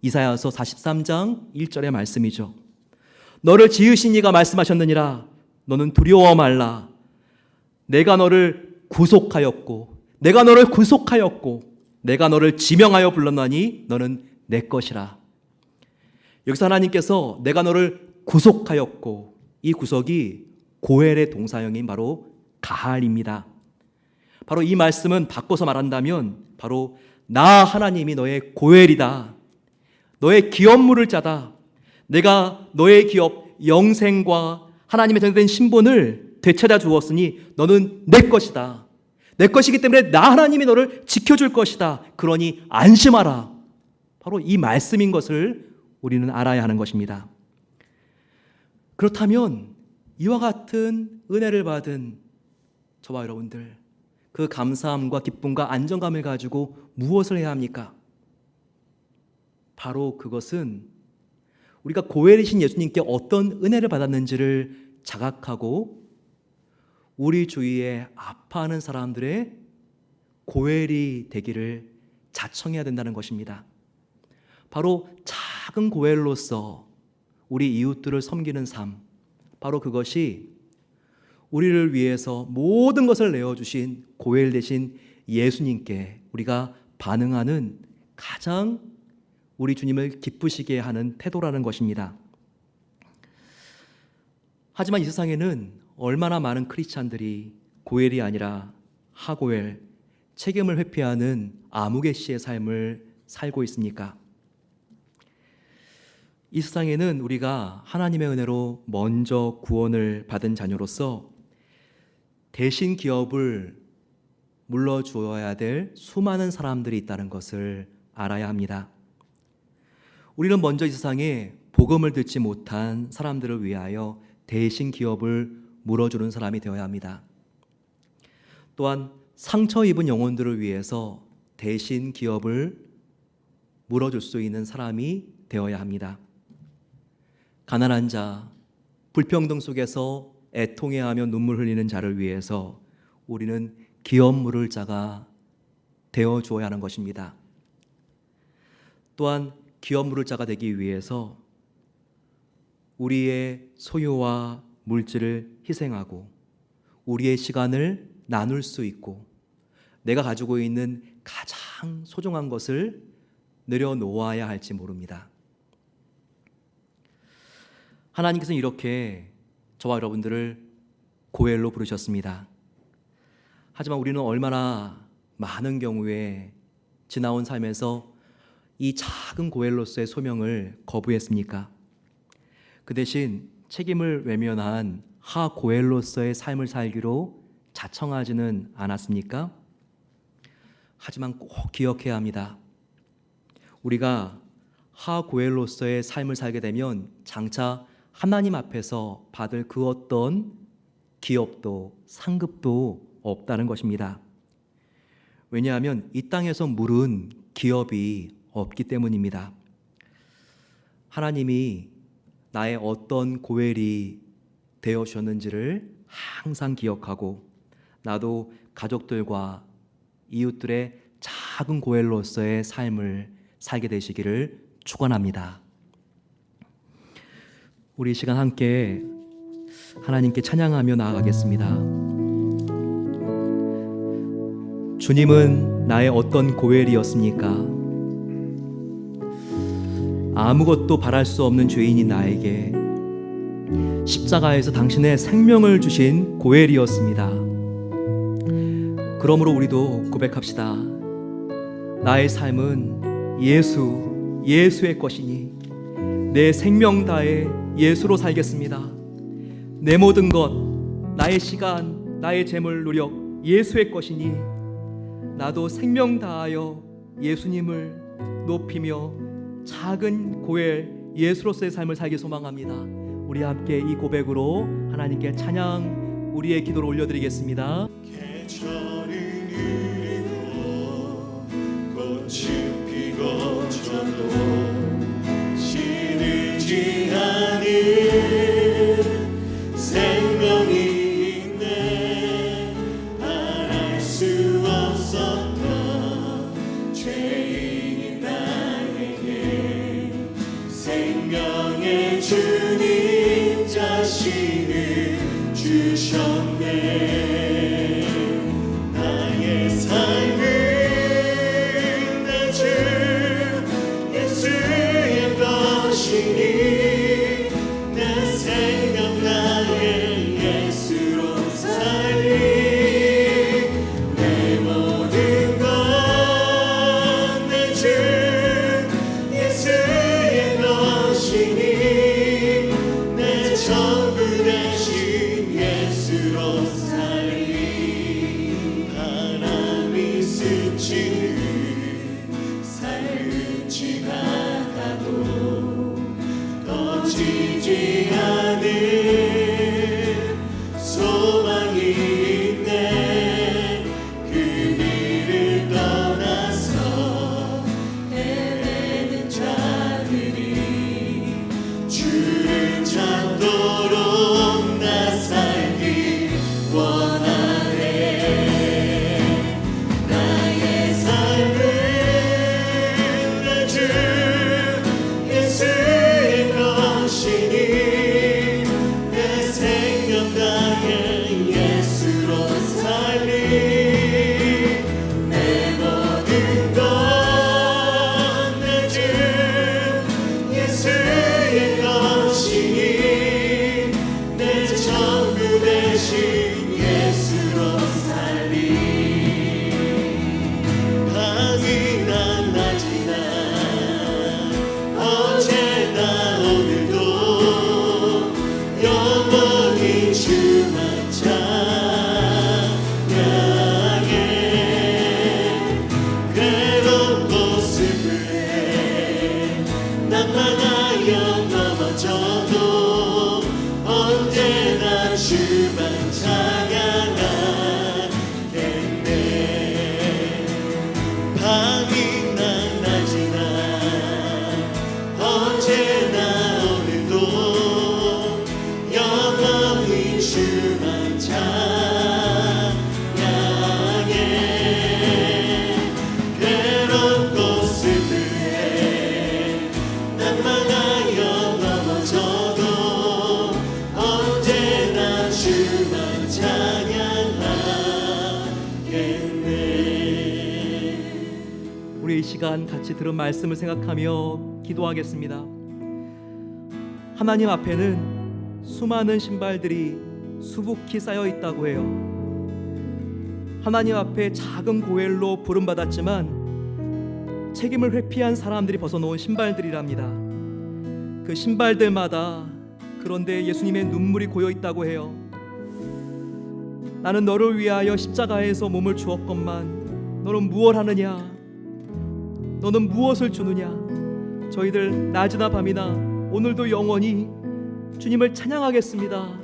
이사야서 43장 1절의 말씀이죠. 너를 지으신 이가 말씀하셨느니라. 너는 두려워 말라. 내가 너를 구속하였고 내가 너를 구속하였고 내가 너를 지명하여 불렀나니 너는 내 것이라. 여기서 하나님께서 내가 너를 구속하였고, 이 구속이 고엘의 동사형인 바로 가할입니다. 바로 이 말씀은 바꿔서 말한다면 바로 나 하나님이 너의 고엘이다. 너의 기업 물을 자다. 내가 너의 기업 영생과 하나님의 정된 신분을 되찾아 주었으니 너는 내 것이다. 내 것이기 때문에 나 하나님이 너를 지켜줄 것이다. 그러니 안심하라. 바로 이 말씀인 것을 우리는 알아야 하는 것입니다. 그렇다면 이와 같은 은혜를 받은 저와 여러분들, 그 감사함과 기쁨과 안정감을 가지고 무엇을 해야 합니까? 바로 그것은 우리가 고엘이신 예수님께 어떤 은혜를 받았는지를 자각하고 우리 주위에 아파하는 사람들의 고엘이 되기를 자청해야 된다는 것입니다. 바로 작은 고엘로서 우리 이웃들을 섬기는 삶, 바로 그것이 우리를 위해서 모든 것을 내어주신 고엘 되신 예수님께 우리가 반응하는 가장 우리 주님을 기쁘시게 하는 태도라는 것입니다. 하지만 이 세상에는 얼마나 많은 크리스찬들이 고엘이 아니라 하고엘, 책임을 회피하는 아무개씨의 삶을 살고 있습니까? 이 세상에는 우리가 하나님의 은혜로 먼저 구원을 받은 자녀로서 대신 기업을 물러주어야 될 수많은 사람들이 있다는 것을 알아야 합니다. 우리는 먼저 이 세상에 복음을 듣지 못한 사람들을 위하여 대신 기업을 물어주는 사람이 되어야 합니다. 또한 상처 입은 영혼들을 위해서 대신 기업을 물어줄 수 있는 사람이 되어야 합니다. 가난한 자, 불평등 속에서 애통해하며 눈물 흘리는 자를 위해서 우리는 기업 물을 자가 되어 주어야 하는 것입니다. 또한 기업 물을 자가 되기 위해서 우리의 소유와 물질을 희생하고 우리의 시간을 나눌 수 있고 내가 가지고 있는 가장 소중한 것을 내려놓아야 할지 모릅니다. 하나님께서는 이렇게 저와 여러분들을 고엘로 부르셨습니다. 하지만 우리는 얼마나 많은 경우에 지나온 삶에서 이 작은 고엘로서의 소명을 거부했습니까? 그 대신 책임을 외면한 하고엘로서의 삶을 살기로 자청하지는 않았습니까? 하지만 꼭 기억해야 합니다. 우리가 하고엘로서의 삶을 살게 되면 장차 하나님 앞에서 받을 그 어떤 기업도 상급도 없다는 것입니다. 왜냐하면 이 땅에서 물은 기업이 없기 때문입니다. 하나님이 나의 어떤 고엘이 되어 주셨는지를 항상 기억하고 나도 가족들과 이웃들의 작은 고엘로서의 삶을 살게 되시기를 축원합니다. 우리 이 시간 함께 하나님께 찬양하며 나아가겠습니다. 주님은 나의 어떤 고엘이었습니까? 아무것도 바랄 수 없는 죄인인 나에게 십자가에서 당신의 생명을 주신 고엘이었습니다. 그러므로 우리도 고백합시다. 나의 삶은 예수의 것이니 내 생명 다해 예수로 살겠습니다. 내 모든 것, 나의 시간, 나의 재물, 노력 예수의 것이니 나도 생명 다하여 예수님을 높이며 작은 고엘 예수로서의 삶을 살기 소망합니다. 우리 함께 이 고백으로 하나님께 찬양, 우리의 기도를 올려드리겠습니다. 계절은 흐르고 꽃은 피고 저도 시들지 않은 생명이 있네. 바랄 수 없었던 죄인인 나에게 생명의 주님 자신을 주셨네. 나의 삶은 내 주 예수의 것이니 내 생명 나의 예수로 살리. 내 모든 것 내 주 예수의 것이니 내 전부 되신 예수로 살리. 바람이 스치는 살은지가 가도 꺼지지 않은 소망이 있네. 그 길을 떠나서 헤매는 자들이 주를 찾도록 나 살기 원하네. 나의 삶은 내 주 예수의 것이니 내 생명 다해 예수로 살리. 내 모든 것 내 주 예수의 것이니 내 전부 되신 예수로 살리. 밤이나 낮이나 어제나 오늘도 영원히 주만 찬양해. 괴롭고 슬프게 난만하여 넘어져도 언제나 주만 찬양하겠네. 밤이나 낮이나 언제나 오늘도 영원히 주만 찬양해. 괴롭고 슬프게 난만하여 넘어져도 언제나 주만 찬양하겠네. 우리 이 시간 같이 들은 말씀을 생각하며 기도하겠습니다. 하나님 앞에는 수많은 신발들이 수북히 쌓여 있다고 해요. 하나님 앞에 작은 고엘로 부름받았지만 책임을 회피한 사람들이 벗어놓은 신발들이랍니다. 그 신발들마다 그런데 예수님의 눈물이 고여 있다고 해요. 나는 너를 위하여 십자가에서 몸을 주었건만 너는 무엇 하느냐? 너는 무엇을 주느냐? 저희들 낮이나 밤이나 오늘도 영원히 주님을 찬양하겠습니다.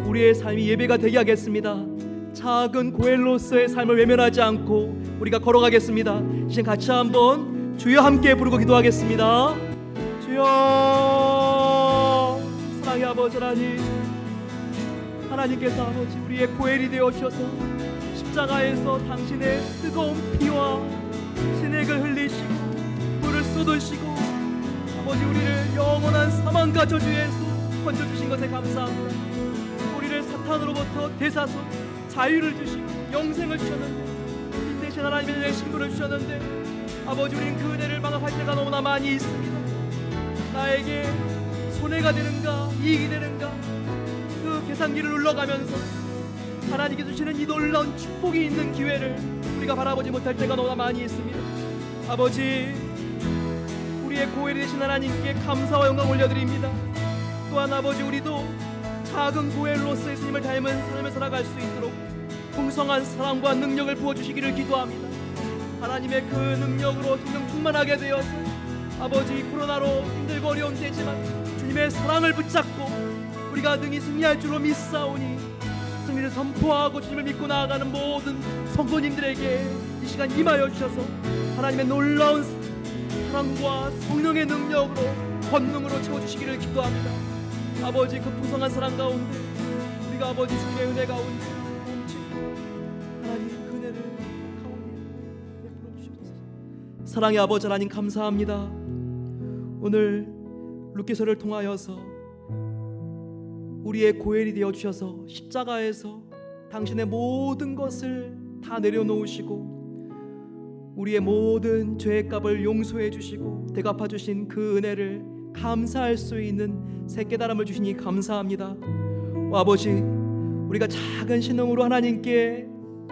우리의 삶이 예배가 되게 하겠습니다. 작은 고엘로서의 삶을 외면하지 않고 우리가 걸어가겠습니다. 이제 같이 한번 주여 함께 부르고 기도하겠습니다. 주여. 사랑의 아버지 하나님, 하나님께서 아버지 우리의 고엘이 되어 주셔서 십자가에서 당신의 뜨거운 피와 진액을 흘리시고 물을 쏟으시고 아버지 우리를 영원한 사망과 저주에서 건져주신 것에 감사합니다. 우리를 사탄으로부터 대사선 자유를 주시고 영생을 주셨는데 이 대신 하나님의 은혜의 신분을 주셨는데 아버지 우리는 그 은혜를 망각할 때가 너무나 많이 있습니다. 나에게 손해가 되는가 이익이 되는가 그 계산기를 눌러가면서 하나님께 주시는 이 놀라운 축복이 있는 기회를 우리가 바라보지 못할 때가 너무나 많이 있습니다. 아버지 우리의 고엘이 되신 하나님께 감사와 영광 올려드립니다. 또한 아버지 우리도 작은 고엘로서의 주님을 닮은 삶을 살아갈 수 있도록 풍성한 사랑과 능력을 부어주시기를 기도합니다. 하나님의 그 능력으로 성령 충만하게 되어서 아버지 코로나로 힘들고 어려운 때지만 주님의 사랑을 붙잡고 우리가 능히 승리할 줄로 믿사오니 승리를 선포하고 주님을 믿고 나아가는 모든 성도님들에게 이 시간 임하여 주셔서 하나님의 놀라운 사랑과 성령의 능력으로 권능으로 채워주시기를 기도합니다. 아버지 그 풍성한 사랑 가운데 우리가 아버지 주님의 은혜 가운데 멈추고 하나님 그 은혜를 가운데 베풀어 주시옵소서. 사랑의 아버지 하나님 감사합니다. 오늘 룻기서를 통하여서 우리의 고엘이 되어 주셔서 십자가에서 당신의 모든 것을 다 내려놓으시고 우리의 모든 죄의 값을 용서해 주시고 대갚아 주신 그 은혜를 감사할 수 있는 새 깨달음을 주시니 감사합니다. 아버지 우리가 작은 신음으로 하나님께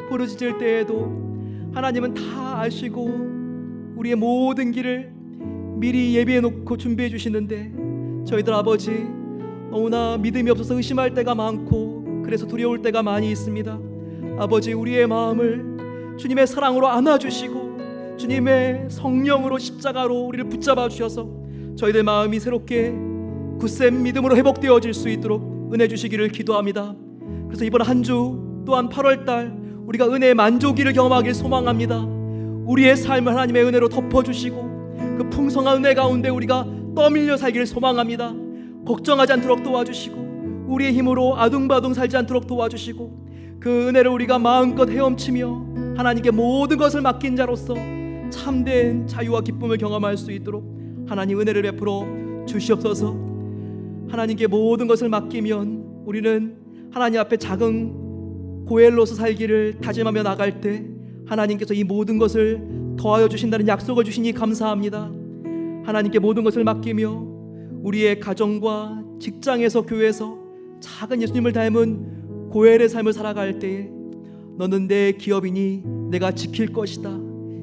부르짖을 때에도 하나님은 다 아시고 우리의 모든 길을 미리 예비해 놓고 준비해 주시는데 저희들 아버지 너무나 믿음이 없어서 의심할 때가 많고 그래서 두려울 때가 많이 있습니다. 아버지 우리의 마음을 주님의 사랑으로 안아주시고 주님의 성령으로 십자가로 우리를 붙잡아 주셔서 저희들 마음이 새롭게 굳센 믿음으로 회복되어질 수 있도록 은혜 주시기를 기도합니다. 그래서 이번 한 주 또한 8월달 우리가 은혜의 만족기를 경험하길 소망합니다. 우리의 삶을 하나님의 은혜로 덮어주시고 그 풍성한 은혜 가운데 우리가 떠밀려 살기를 소망합니다. 걱정하지 않도록 도와주시고 우리의 힘으로 아둥바둥 살지 않도록 도와주시고 그 은혜를 우리가 마음껏 헤엄치며 하나님께 모든 것을 맡긴 자로서 참된 자유와 기쁨을 경험할 수 있도록 하나님 은혜를 베풀어 주시옵소서. 하나님께 모든 것을 맡기면 우리는 하나님 앞에 작은 고엘로서 살기를 다짐하며 나갈 때 하나님께서 이 모든 것을 더하여 주신다는 약속을 주시니 감사합니다. 하나님께 모든 것을 맡기며 우리의 가정과 직장에서 교회에서 작은 예수님을 닮은 고엘의 삶을 살아갈 때에 너는 내 기업이니 내가 지킬 것이다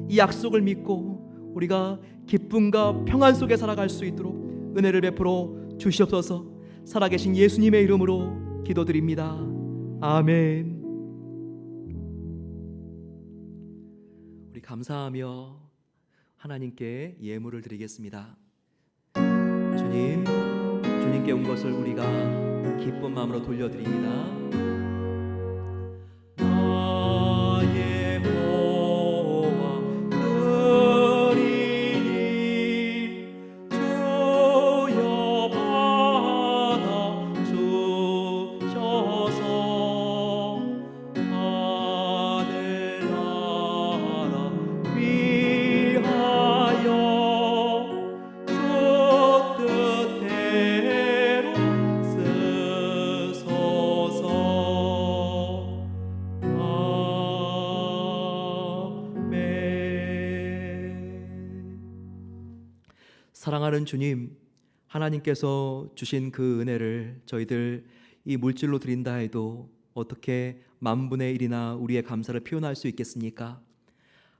이 약속을 믿고 우리가 기쁨과 평안 속에 살아갈 수 있도록 은혜를 베풀어 주시옵소서. 살아계신 예수님의 이름으로 기도드립니다. 아멘. 우리 감사하며 하나님께 예물을 드리겠습니다. 주님께 온 것을 우리가 기쁜 마음으로 돌려드립니다. 나의 보화 드리니 주여 받아 주셔서 하늘 나라 위하여 주 뜻대로 쓰소서. 사랑하는 주님, 하나님께서 주신 그 은혜를 저희들 이 물질로 드린다 해도 어떻게 만분의 1이나 우리의 감사를 표현할 수 있겠습니까?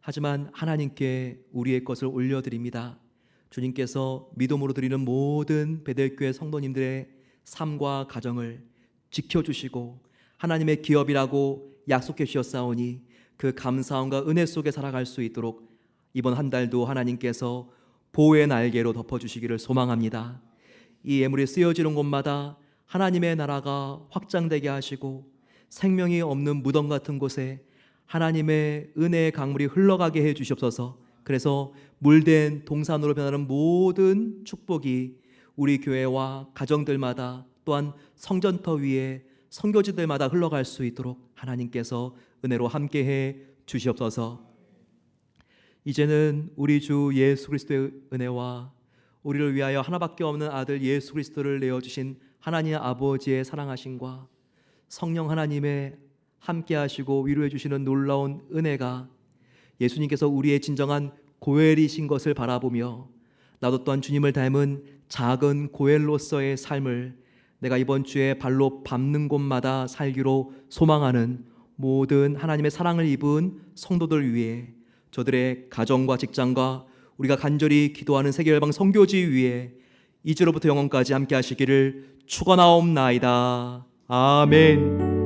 하지만 하나님께 우리의 것을 올려드립니다. 주님께서 믿음으로 드리는 모든 베델교회 성도님들의 삶과 가정을 지켜주시고 하나님의 기업이라고 약속해 주셨사오니 그 감사함과 은혜 속에 살아갈 수 있도록 이번 한 달도 하나님께서 보호의 날개로 덮어주시기를 소망합니다. 이 예물이 쓰여지는 곳마다 하나님의 나라가 확장되게 하시고 생명이 없는 무덤 같은 곳에 하나님의 은혜의 강물이 흘러가게 해 주시옵소서. 그래서 물된 동산으로 변하는 모든 축복이 우리 교회와 가정들마다 또한 성전터 위에 선교지들마다 흘러갈 수 있도록 하나님께서 은혜로 함께해 주시옵소서. 이제는 우리 주 예수 그리스도의 은혜와 우리를 위하여 하나밖에 없는 아들 예수 그리스도를 내어주신 하나님 아버지의 사랑하심과 성령 하나님의 함께하시고 위로해 주시는 놀라운 은혜가 예수님께서 우리의 진정한 고엘이신 것을 바라보며 나도 또한 주님을 닮은 작은 고엘로서의 삶을 내가 이번 주에 발로 밟는 곳마다 살기로 소망하는 모든 하나님의 사랑을 입은 성도들 위해 저들의 가정과 직장과 우리가 간절히 기도하는 세계열방 선교지 위에 이제로부터 영원까지 함께 하시기를 축원하옵나이다. 아멘.